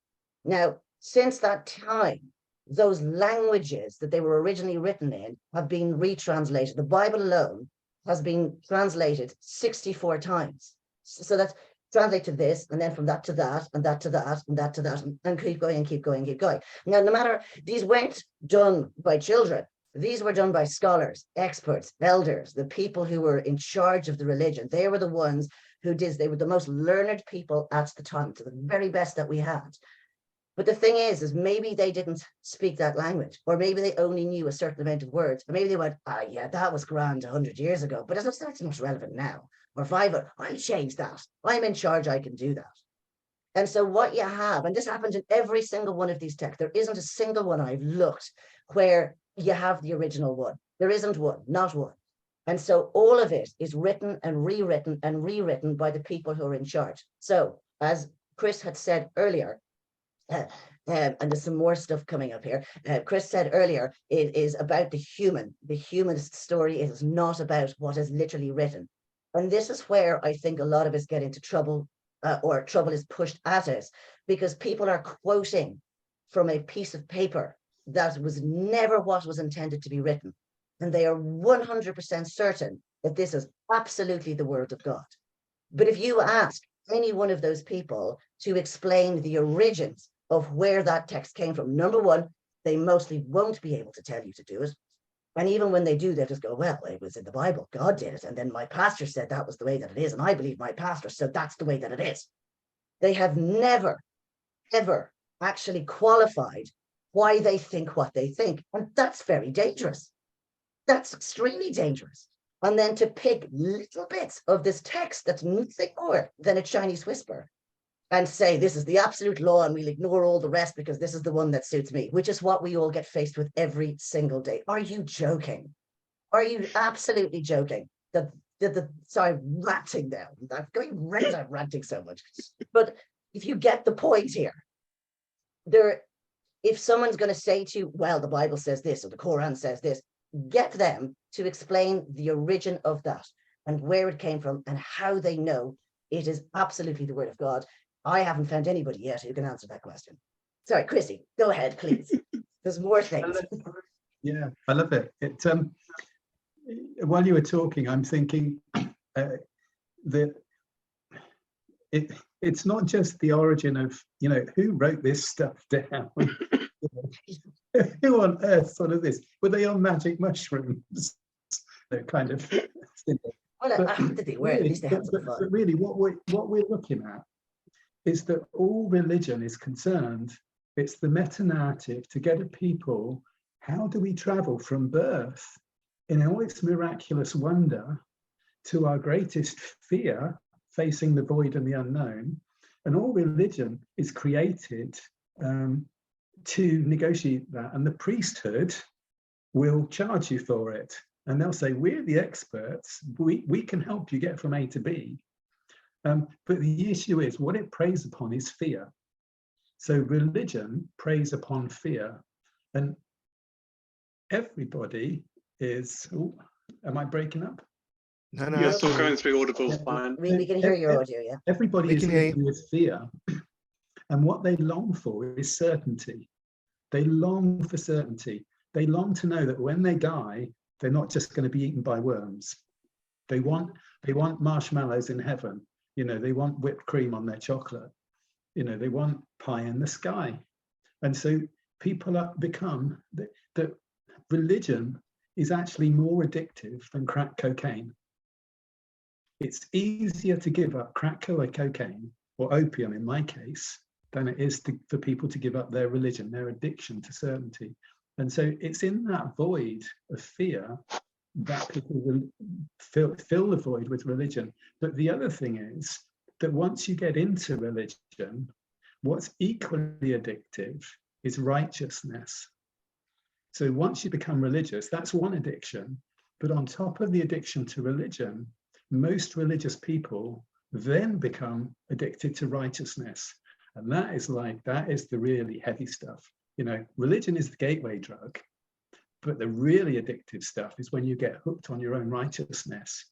Now, since that time, those languages that they were originally written in have been retranslated. The Bible alone has been translated 64 times. So that's translate to this, and then from that to that, and that to that, and that to that, and keep going and keep going, keep going. Now, no matter, these weren't done by children. These were done by scholars, experts, elders, the people who were in charge of the religion. They were the ones who did, they were the most learned people at the time, to the very best that we had. But the thing is maybe they didn't speak that language, or maybe they only knew a certain amount of words, or maybe they went, yeah, that was grand 100 years ago, but that's not relevant now. Or I'll change that. I'm in charge, I can do that. And so what you have, and this happens in every single one of these texts, there isn't a single one I've looked where you have the original one. There isn't one, not one. And so all of it is written and rewritten by the people who are in charge. So as Chris had said earlier, and there's some more stuff coming up here. Chris said earlier, it is about the humanist story. It is not about what is literally written. And this is where I think a lot of us get into trouble, or trouble is pushed at us, because people are quoting from a piece of paper that was never what was intended to be written. And they are 100% certain that this is absolutely the word of God. But if you ask any one of those people to explain the origins of where that text came from, number one, they mostly won't be able to tell you to do it. And even when they do, they'll just go, well, it was in the Bible, God did it. And then my pastor said that was the way that it is. And I believe my pastor, so that's the way that it is. They have never, ever actually qualified why they think what they think. And that's very dangerous. That's extremely dangerous. And then to pick little bits of this text that's nothing more than a Chinese whisper and say, this is the absolute law and we'll ignore all the rest because this is the one that suits me, which is what we all get faced with every single day. Are you joking? Are you absolutely joking? Sorry, ranting now. I'm going red, I'm ranting so much. But if you get the point here, if someone's going to say to you, well, the Bible says this or the Quran says this, get them to explain the origin of that and where it came from and how they know it is absolutely the word of God. I haven't found anybody yet who can answer that question. Sorry, Chrissie, go ahead, please. There's more things.
Yeah, I love it. While you were talking, I'm thinking that it's not just the origin of, who wrote this stuff down. Who on earth thought of this? Were they on magic mushrooms? They're kind of.
Well, did they were, at least they had some fun.
But really, what we're looking at is that all religion is concerned. It's the meta-narrative to get at people. How do we travel from birth in all its miraculous wonder to our greatest fear, facing the void and the unknown? And all religion is created to negotiate that, and the priesthood will charge you for it, and they'll say, we're the experts, we can help you get from A to B. But the issue is, what it preys upon is fear. So religion preys upon fear, and everybody is, am I breaking up?
No,
You're still going through audible, fine.
We can hear your audio, yeah.
Everybody is living with fear, and what they long for is certainty. They long for certainty. They long to know that when they die, they're not just going to be eaten by worms. They want marshmallows in heaven. They want whipped cream on their chocolate. They want pie in the sky. And so people become that religion is actually more addictive than crack cocaine. It's easier to give up crack cocaine, or opium in my case, than it is for people to give up their religion, their addiction to certainty. And so it's in that void of fear that people will fill the void with religion. But the other thing is that once you get into religion, what's equally addictive is righteousness. So once you become religious, that's one addiction. But on top of the addiction to religion, most religious people then become addicted to righteousness. And that is the really heavy stuff. You know, religion is the gateway drug, but the really addictive stuff is when you get hooked on your own righteousness.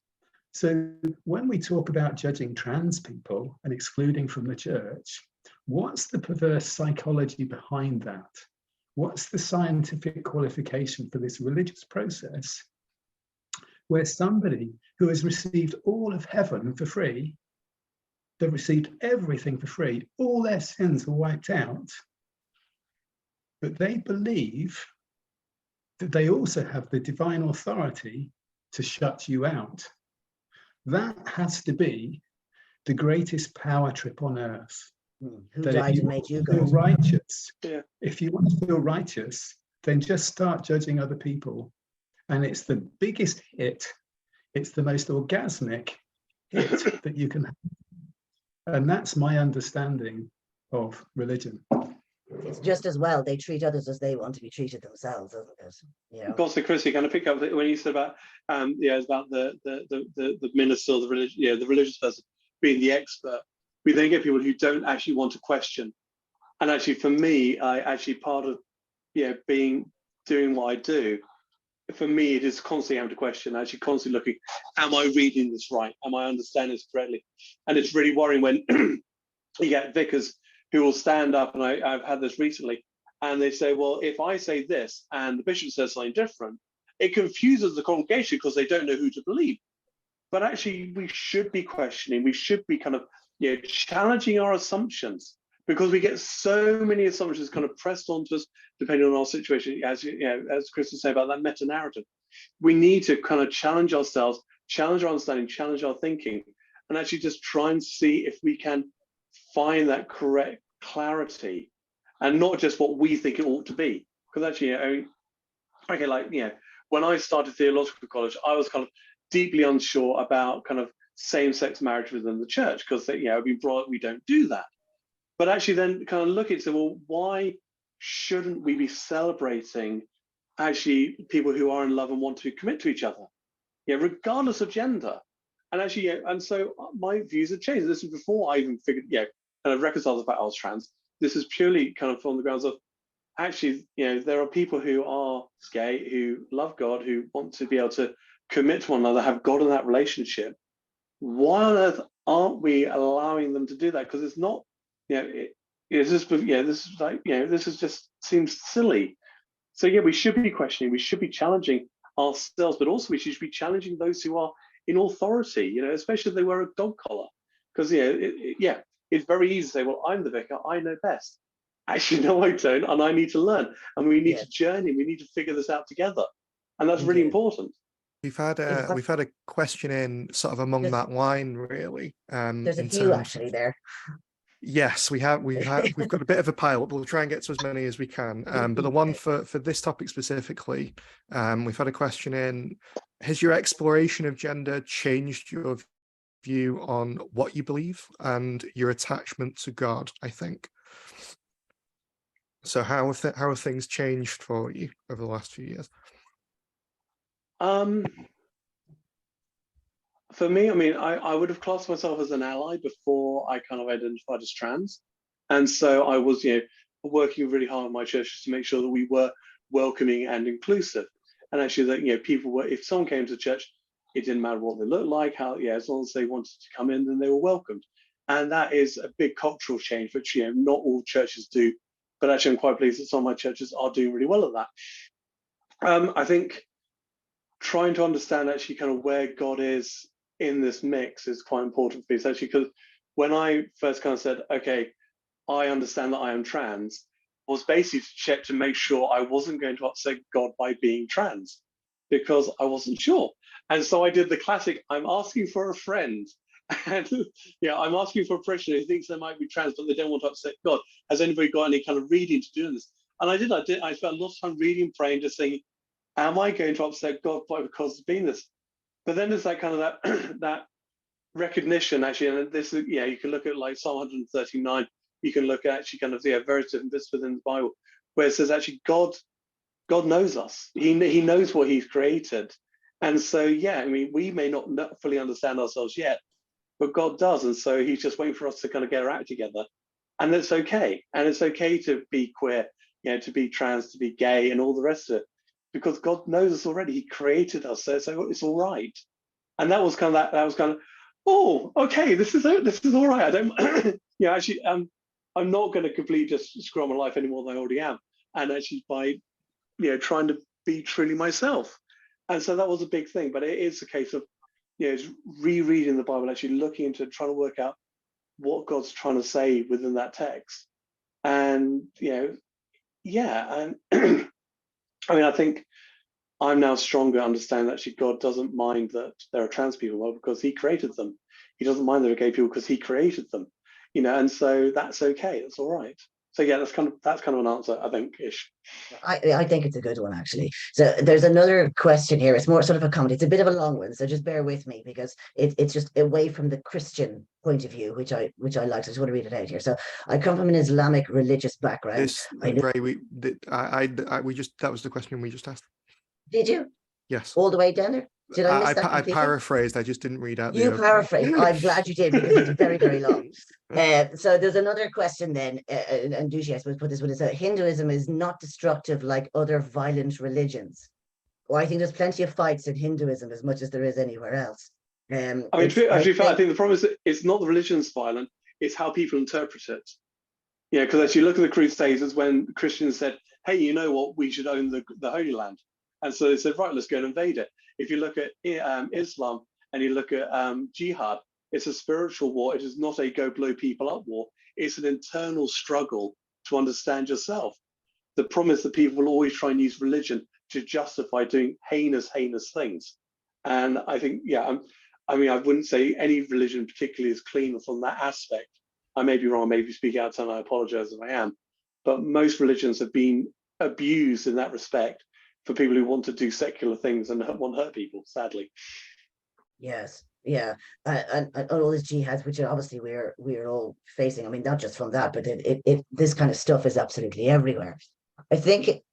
So when we talk about judging trans people and excluding from the church, what's the perverse psychology behind that? What's the scientific qualification for this religious process where somebody who has received all of heaven for free, they've received everything for free, all their sins are wiped out, but they believe that they also have the divine authority to shut you out? That has to be the greatest power trip on earth.
Who died and made you
feel
God?
righteous,
Yeah.
if you want to feel righteous, then just start judging other people. And it's the biggest hit. It's the most orgasmic hit that you can have. And that's my understanding of religion.
It's just as well they treat others as they want to be treated themselves, isn't it? You know?
Also, Chrissie, kind of pick up when you said about about the minister, the religion, the religious person being the expert. We then get people who don't actually want to question. And actually, for me, part of doing what I do, for me, it is constantly having to question, actually constantly looking, am I reading this right? Am I understanding this correctly? And it's really worrying when you get vicars who will stand up, and I've had this recently, and they say, well, if I say this and the bishop says something different, it confuses the congregation because they don't know who to believe. But actually, we should be questioning, we should be kind of challenging our assumptions, because we get so many assumptions kind of pressed onto us depending on our situation. As Chris was saying about that meta narrative, we need to kind of challenge ourselves, challenge our understanding, challenge our thinking, and actually just try and see if we can find that correct clarity, and not just what we think it ought to be. Because actually, when I started theological college, I was kind of deeply unsure about kind of same-sex marriage within the church, because we don't do that. But actually then kind of look at it, so, well, why shouldn't we be celebrating actually people who are in love and want to commit to each other, regardless of gender? And actually, and so my views have changed. This is before I even figured, kind of reconciled the fact I was trans. This is purely kind of on the grounds of, actually, there are people who are gay, who love God, who want to be able to commit to one another, have God in that relationship. Why on earth aren't we allowing them to do that? Because it's not, this is just seems silly. So we should be questioning, we should be challenging ourselves, but also we should be challenging those who are in authority, especially if they wear a dog collar. Because it's very easy to say, well, I'm the vicar, I know best. Actually, no, I don't, and I need to learn, and we need to journey, we need to figure this out together, and that's really important.
We've had a question in sort of among that line, really.
There's a few actually there.
Yes, we've got a bit of a pile up. We'll try and get to as many as we can. But the one for this topic specifically, we've had a question in: has your exploration of gender changed your view on what you believe and your attachment to God? I think. So how have things changed for you over the last few years?
For me, I would have classed myself as an ally before I kind of identified as trans. And so I was, working really hard in my churches to make sure that we were welcoming and inclusive. And actually that, people were, if someone came to church, it didn't matter what they looked like, as long as they wanted to come in, then they were welcomed. And that is a big cultural change, which, not all churches do, but actually I'm quite pleased that some of my churches are doing really well at that. I think trying to understand actually kind of where God is in this mix is quite important for me. So actually, because when I first kind of said, okay, I understand that I am trans, was basically to check to make sure I wasn't going to upset God by being trans, because I wasn't sure. And so I did the classic, I'm asking for a friend. And I'm asking for a parishioner who thinks they might be trans, but they don't want to upset God. Has anybody got any kind of reading to do this? And I did. I spent a lot of time reading, praying, just saying, am I going to upset God because of being this? But then there's that kind of that recognition, actually, and this is, you can look at like Psalm 139, you can look at actually kind of various different bits within the Bible, where it says actually God knows us. He knows what he's created. And so, I mean, we may not fully understand ourselves yet, but God does. And so he's just waiting for us to kind of get our act together. And it's okay. And it's okay to be queer, to be trans, to be gay, and all the rest of it, because God knows us already. He created us. So it's all right. And that was kind of, oh, okay, this is all right. I don't, actually, I'm not going to completely just screw on my life any more than I already am. And actually by, trying to be truly myself. And so that was a big thing. But it is a case of, it's rereading the Bible, actually looking into trying to work out what God's trying to say within that text. And, and I mean, I think I'm now stronger understanding that actually God doesn't mind that there are trans people, because he created them. He doesn't mind there are gay people because he created them, and so that's okay. That's all right. So that's kind of an answer, I think, ish.
I think it's a good one, actually. So there's another question here. It's more sort of a comment. It's a bit of a long one, so just bear with me, because it's just away from the Christian point of view, which I like. So I just want to read it out here. So I come from an Islamic religious background.
Ray, that was the question we just asked.
Did you?
Yes.
All the way down there? Did I miss that?
I paraphrased. I just didn't read out.
You paraphrased. I'm glad you did, because it's very, very long. So there's another question then, and Dushi, I suppose, put this one, is that Hinduism is not destructive like other violent religions. Well, I think there's plenty of fights in Hinduism as much as there is anywhere else.
I mean, I think the problem is that it's not the religion's violent, it's how people interpret it. Because as you look at the Crusades, when Christians said, hey, you know what, we should own the Holy Land. And so they said, right, let's go and invade it. If you look at Islam and you look at jihad, it's a spiritual war. It is not a go blow people up war. It's an internal struggle to understand yourself. The problem is that people will always try and use religion to justify doing heinous things. And I think, I mean, I wouldn't say any religion particularly is clean from that aspect. I may be wrong, maybe speak out and I apologize if I am. But most religions have been abused in that respect for people who want to do secular things and want to hurt people, sadly.
Yes, yeah, and all these jihads, which obviously we're all facing. I mean, not just from that, but this kind of stuff is absolutely everywhere. I think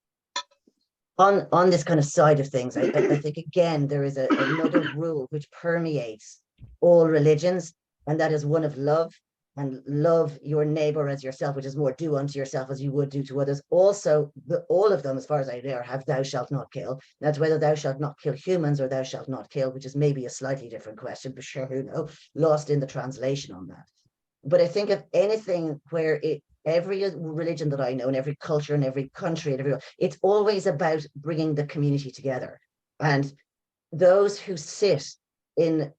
on this kind of side of things, I think again there is another rule which permeates all religions, and that is one of love. And love your neighbor as yourself, which is more do unto yourself as you would do to others. Also, all of them, as far as I know, have thou shalt not kill. That's whether thou shalt not kill humans or thou shalt not kill, which is maybe a slightly different question, but sure, who knows, lost in the translation on that. But I think of anything where every religion that I know, and every culture, and every country, and everyone, it's always about bringing the community together. And those who sit in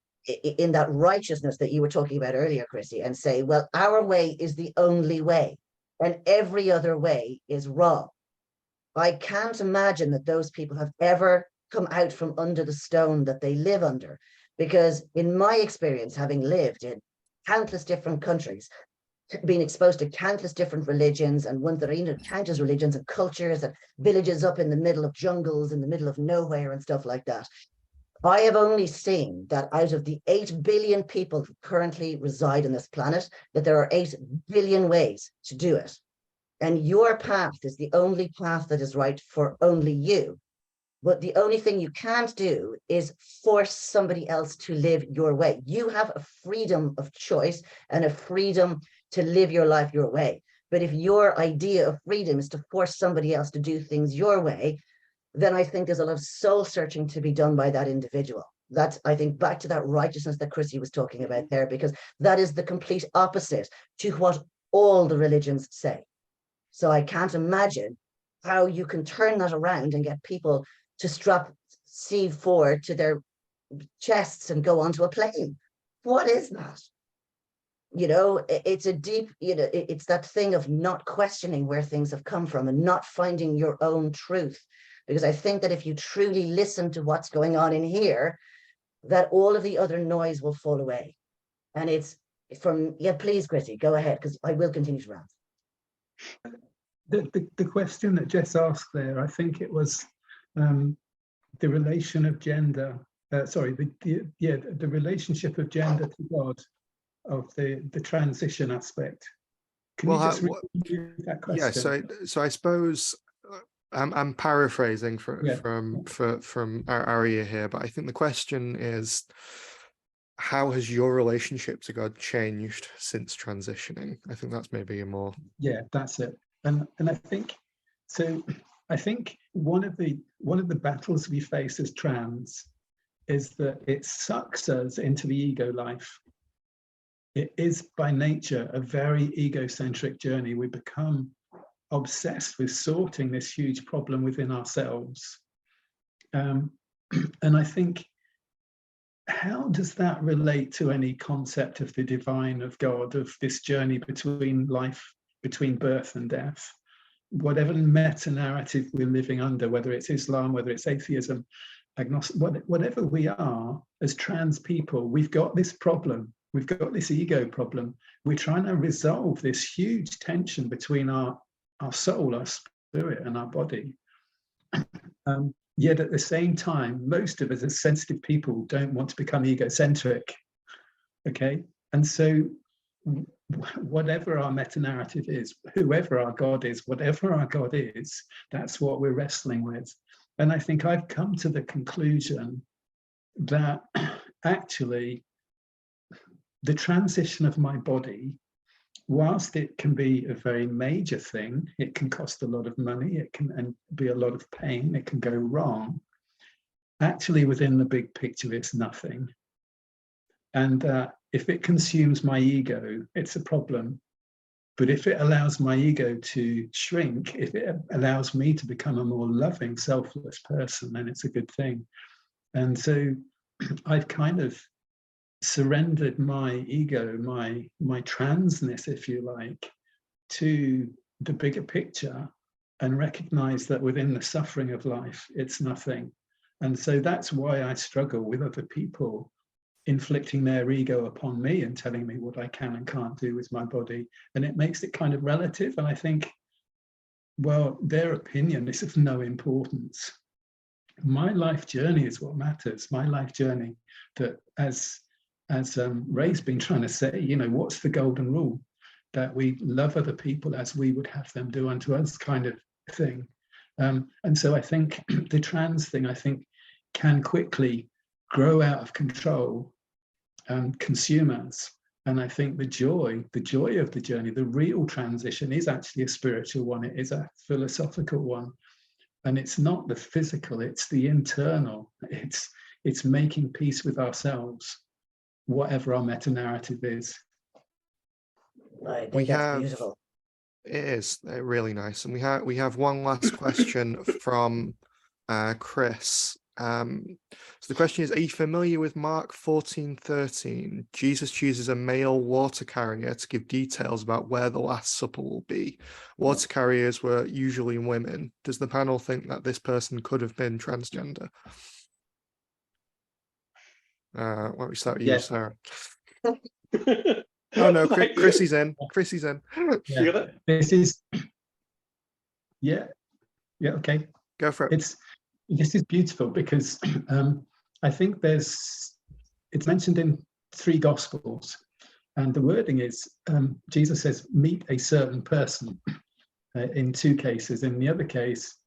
that righteousness that you were talking about earlier, Chrissie, and say, well, our way is the only way and every other way is wrong. I can't imagine that those people have ever come out from under the stone that they live under, because in my experience, having lived in countless different countries, being exposed to countless different religions, and ones that are countless religions and cultures, and villages up in the middle of jungles, in the middle of nowhere and stuff like that, I have only seen that out of the 8 billion people who currently reside on this planet, that there are 8 billion ways to do it. And your path is the only path that is right for only you. But the only thing you can't do is force somebody else to live your way. You have a freedom of choice and a freedom to live your life your way. But if your idea of freedom is to force somebody else to do things your way, then I think there's a lot of soul searching to be done by that individual. That's, I think, back to that righteousness that Chrissie was talking about there, because that is the complete opposite to what all the religions say. So I can't imagine how you can turn that around and get people to strap C4 to their chests and go onto a plane. What is that? you know, it's a deep, you know, it's that thing of not questioning where things have come from and not finding your own truth. Because I think that if you truly listen to what's going on in here, that all of the other noise will fall away. And it's from, yeah, please, Chrissie, go ahead, because I will continue to rant.
The question that Jess asked there, I think it was the relation of gender, the relationship of gender to God, of the transition aspect. Can you just repeat that question?
Yeah, so I suppose I'm paraphrasing from Aria here, but I think the question is, how has your relationship to God changed since transitioning? I think that's maybe a more...
Yeah, that's it. And I think so. I think one of the battles we face as trans is that it sucks us into the ego life. It is by nature a very egocentric journey. We become obsessed with sorting this huge problem within ourselves. And I think, how does that relate to any concept of the divine, of God, of this journey between life, between birth and death? Whatever meta-narrative we're living under, whether it's Islam, whether it's atheism, agnostic, whatever we are, as trans people, we've got this problem. We've got this ego problem. We're trying to resolve this huge tension between our soul, our spirit, and our body. Yet at the same time, most of us as sensitive people don't want to become egocentric. Okay? And so whatever our meta-narrative is, whoever our God is, whatever our God is, that's what we're wrestling with. And I think I've come to the conclusion that actually the transition of my body, whilst it can be a very major thing, it can cost a lot of money, it can be a lot of pain, it can go wrong. Actually, within the big picture, it's nothing. And if it consumes my ego, it's a problem. But if it allows my ego to shrink, if it allows me to become a more loving, selfless person, then it's a good thing. And so I've kind of surrendered my ego, my transness, if you like, to the bigger picture, and recognize that within the suffering of life, it's nothing. And so that's why I struggle with other people inflicting their ego upon me and telling me what I can and can't do with my body. And it makes it kind of relative. And I think, well, their opinion is of no importance. My life journey is what matters. My life journey, that as Ray's been trying to say, you know, what's the golden rule? That we love other people as we would have them do unto us, kind of thing. And so I think the trans thing, I think, can quickly grow out of control and consume us. And I think the joy of the journey, the real transition, is actually a spiritual one. It is a philosophical one. And it's not the physical, it's the internal. It's making peace with ourselves, whatever our meta-narrative is.
I think that's beautiful.
It is really nice. And we have one last question from Chris. So the question is, are you familiar with Mark 14:13? Jesus chooses a male water carrier to give details about where the Last Supper will be. Water carriers were usually women. Does the panel think that this person could have been transgender? Why don't we start with you, Sarah? Oh no, Chrissie's in. Chrissie's in.
Yeah. This is, yeah, okay.
Go for it.
This is beautiful because I think it's mentioned in 3 Gospels, and the wording is, Jesus says, meet a certain person in 2 cases. In the other case,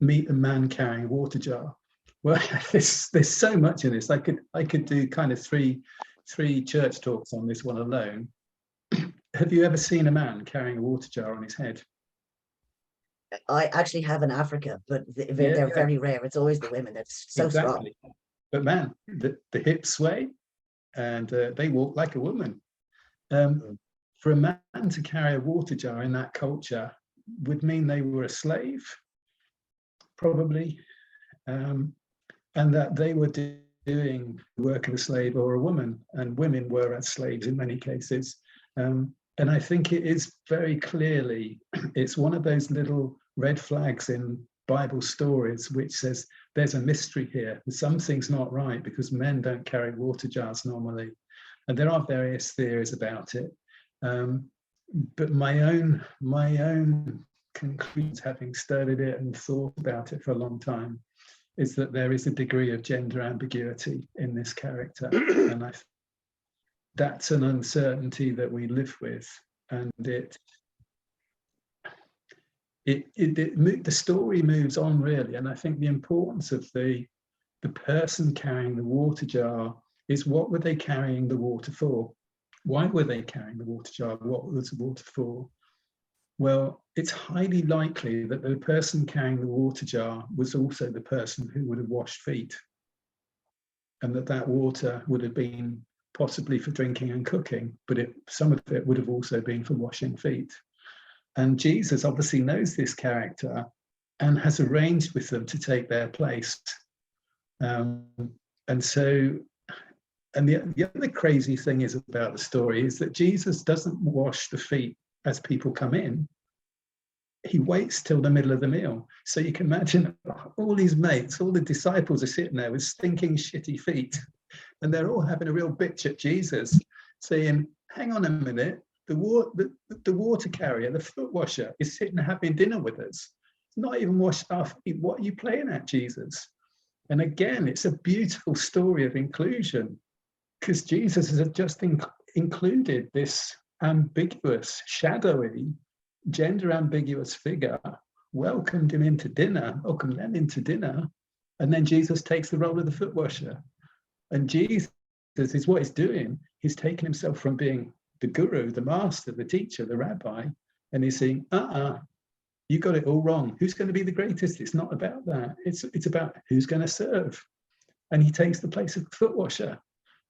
meet a man carrying a water jar. Well, there's so much in this. I could do kind of three church talks on this one alone. Have you ever seen a man carrying a water jar on his head?
I actually have in Africa, but they're very rare. It's always the women. That's so strong.
But man, the hips sway and they walk like a woman. For a man to carry a water jar in that culture would mean they were a slave, probably, and that they were doing the work of a slave or a woman, and women were as slaves in many cases. And I think it is very clearly, it's one of those little red flags in Bible stories which says there's a mystery here. Something's not right because men don't carry water jars normally. And there are various theories about it. But my own conclusions, having studied it and thought about it for a long time, is that there is a degree of gender ambiguity in this character. And that's an uncertainty that we live with. And the story moves on really. And I think the importance of the person carrying the water jar is, what were they carrying the water for? Why were they carrying the water jar? What was the water for? Well, it's highly likely that the person carrying the water jar was also the person who would have washed feet, and that water would have been possibly for drinking and cooking, but some of it would have also been for washing feet. And Jesus obviously knows this character and has arranged with them to take their place. And the other crazy thing is about the story is that Jesus doesn't wash the feet as people come in. He waits till the middle of the meal. So you can imagine all his mates, all the disciples are sitting there with stinking, shitty feet. And they're all having a real bitch at Jesus, saying, hang on a minute, the water carrier, the foot washer, is sitting having dinner with us. It's not even washed our feet. What are you playing at, Jesus? And again, it's a beautiful story of inclusion, because Jesus has just included this ambiguous, shadowy, gender ambiguous figure, welcomed him into dinner, welcomed them into dinner, and then Jesus takes the role of the foot washer. And Jesus is what he's doing. He's taken himself from being the guru, the master, the teacher, the rabbi, and he's saying, you got it all wrong. Who's going to be the greatest? It's not about that. It's about who's going to serve. And he takes the place of the foot washer.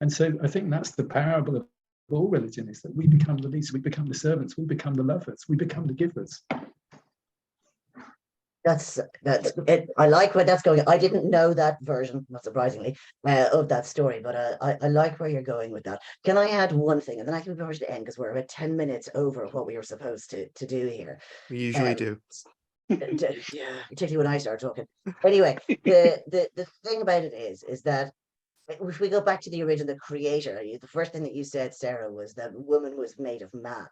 And so I think that's the parable of all religion, is that we become the least, we become the servants, we become the lovers, we become the givers.
That's it. I like where that's going. I didn't know that version, not surprisingly, of that story, but I like where you're going with that. Can I add one thing, and then I can move over to the end, because we're about 10 minutes over what we were supposed to do here.
We usually do.
Yeah, particularly when I start talking. Anyway, the thing about it is that if we go back to the original, the creator, the first thing that you said, Sarah, was that woman was made of man.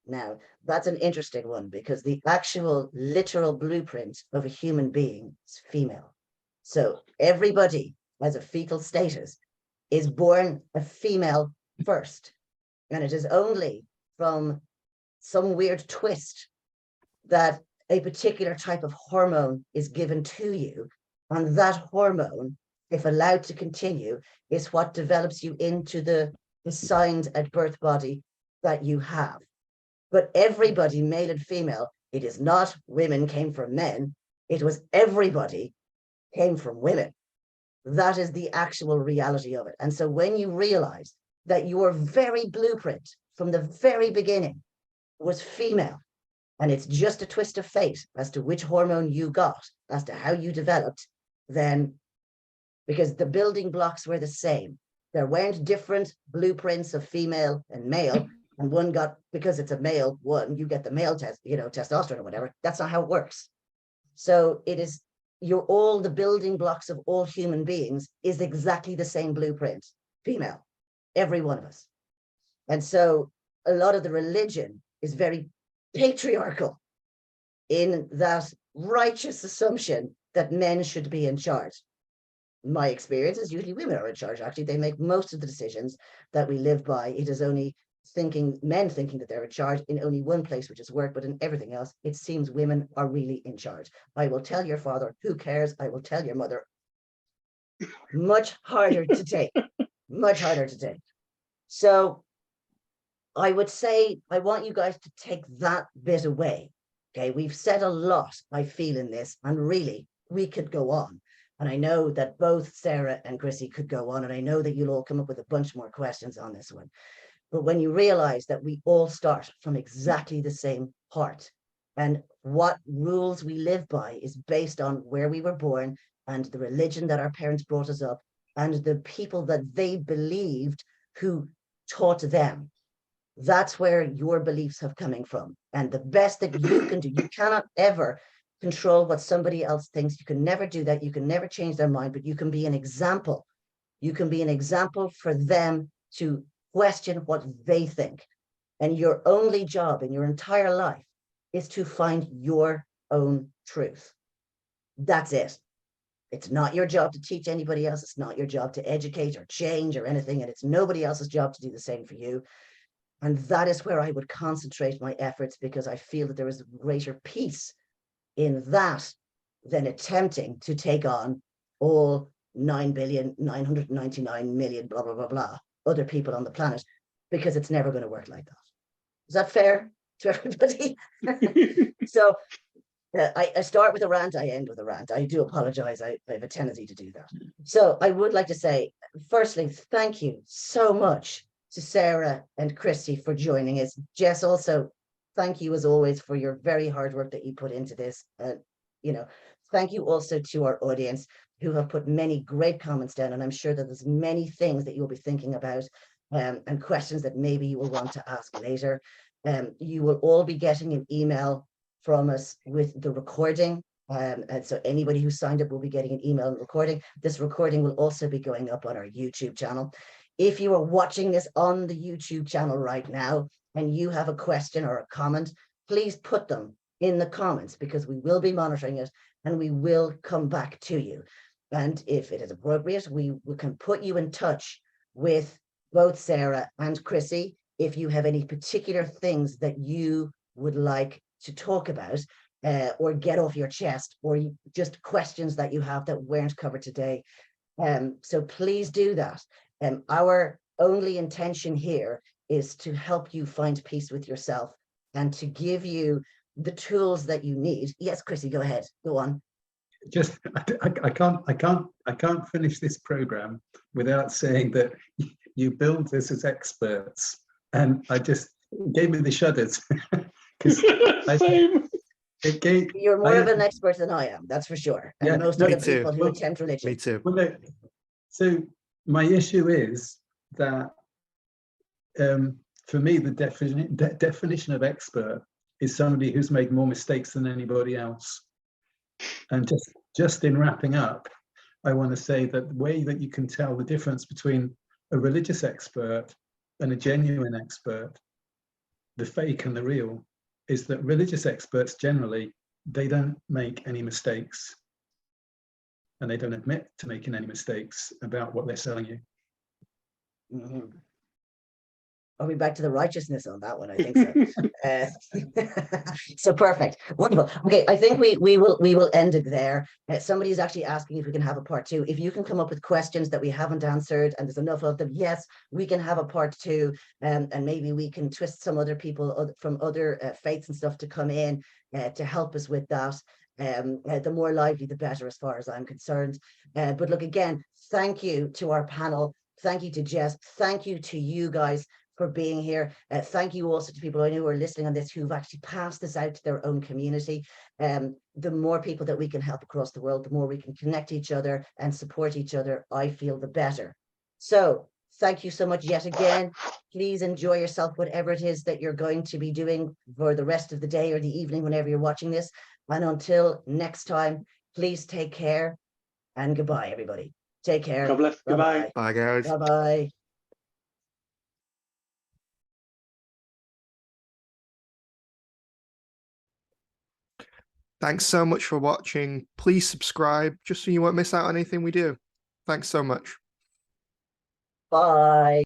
Now, that's an interesting one, because the actual literal blueprint of a human being is female. So everybody as a fetal status is born a female first. And it is only from some weird twist that a particular type of hormone is given to you. And that hormone, if allowed to continue, is what develops you into the assigned at birth body that you have. But everybody, male and female, it is not women came from men, it was everybody came from women. That is the actual reality of it. And so when you realize that your very blueprint from the very beginning was female, and it's just a twist of fate as to which hormone you got, as to how you developed, then, because the building blocks were the same, there weren't different blueprints of female and male, and one got, because it's a male one, you get the male test, testosterone or whatever. That's not how it works. So it is, all the building blocks of all human beings is exactly the same blueprint, female, every one of us. And so a lot of the religion is very patriarchal in that righteous assumption that men should be in charge. My experience is usually women are in charge. Actually, they make most of the decisions that we live by. It is only men thinking that they're in charge in only one place, which is work, but in everything else, it seems women are really in charge. I will tell your father, who cares? I will tell your mother. Much harder to take, much harder to take. So I would say, I want you guys to take that bit away. Okay, we've said a lot, I feel, in this, and really, we could go on. And I know that both Sarah and Chrissie could go on, and I know that you'll all come up with a bunch more questions on this one. But when you realize that we all start from exactly the same part, and what rules we live by is based on where we were born and the religion that our parents brought us up and the people that they believed who taught them. That's where your beliefs have coming from. And the best that you can do, you cannot ever control what somebody else thinks. You can never do that. You can never change their mind, but you can be an example. You can be an example for them to question what they think. And your only job in your entire life is to find your own truth. That's it. It's not your job to teach anybody else. It's not your job to educate or change or anything. And it's nobody else's job to do the same for you. And that is where I would concentrate my efforts, because I feel that there is greater peace in that than attempting to take on all 9,999,000,000, blah, blah, blah, blah, other people on the planet, because it's never going to work like that. Is that fair to everybody? So I start with a rant, I end with a rant. I do apologize. I have a tendency to do that. So I would like to say, firstly, thank you so much to Sara and Chrissie for joining us. Jess, also, thank you as always for your very hard work that you put into this. You know, thank you also to our audience who have put many great comments down, and I'm sure that there's many things that you'll be thinking about and questions that maybe you will want to ask later. You will all be getting an email from us with the recording. And so anybody who signed up will be getting an email and recording. This recording will also be going up on our YouTube channel. If you are watching this on the YouTube channel right now and you have a question or a comment, please put them in the comments, because we will be monitoring it and we will come back to you. And if it is appropriate, we can put you in touch with both Sara and Chrissie if you have any particular things that you would like to talk about or get off your chest, or just questions that you have that weren't covered today. So please do that. Our only intention here is to help you find peace with yourself and to give you the tools that you need. Yes, Chrissie, go ahead. Go on.
Just I can't finish this program without saying that you build this as experts, and I just gave me the shudders because
You're more of an expert than I am, that's for sure. And
yeah,
most
no,
of the people who attempt religion.
Me too.
Well, no, so my issue is that for me, the definition of expert is somebody who's made more mistakes than anybody else. And just in wrapping up, I want to say that the way that you can tell the difference between a religious expert and a genuine expert, the fake and the real, is that religious experts generally, they don't make any mistakes, and they don't admit to making any mistakes about what they're selling you.
Mm-hmm. I'll be back to the righteousness on that one. I think so. So perfect, wonderful. Okay, I think we will end it there. Somebody is actually asking if we can have a part 2. If you can come up with questions that we haven't answered, and there's enough of them, yes, we can have a part 2, and maybe we can twist some other people from other faiths and stuff to come in to help us with that. The more lively, the better, as far as I'm concerned. But look, again, thank you to our panel. Thank you to Jess. Thank you to you guys for being here. Thank you also to people I know who are listening on this, who've actually passed this out to their own community. The more people that we can help across the world, the more we can connect each other and support each other, I feel the better. So thank you so much yet again. Please enjoy yourself, whatever it is that you're going to be doing for the rest of the day or the evening, whenever you're watching this. And until next time, please take care and goodbye, everybody. Take care.
God bless. Goodbye.
Bye, guys.
Bye-bye.
Thanks so much for watching. Please subscribe just so you won't miss out on anything we do. Thanks so much.
Bye.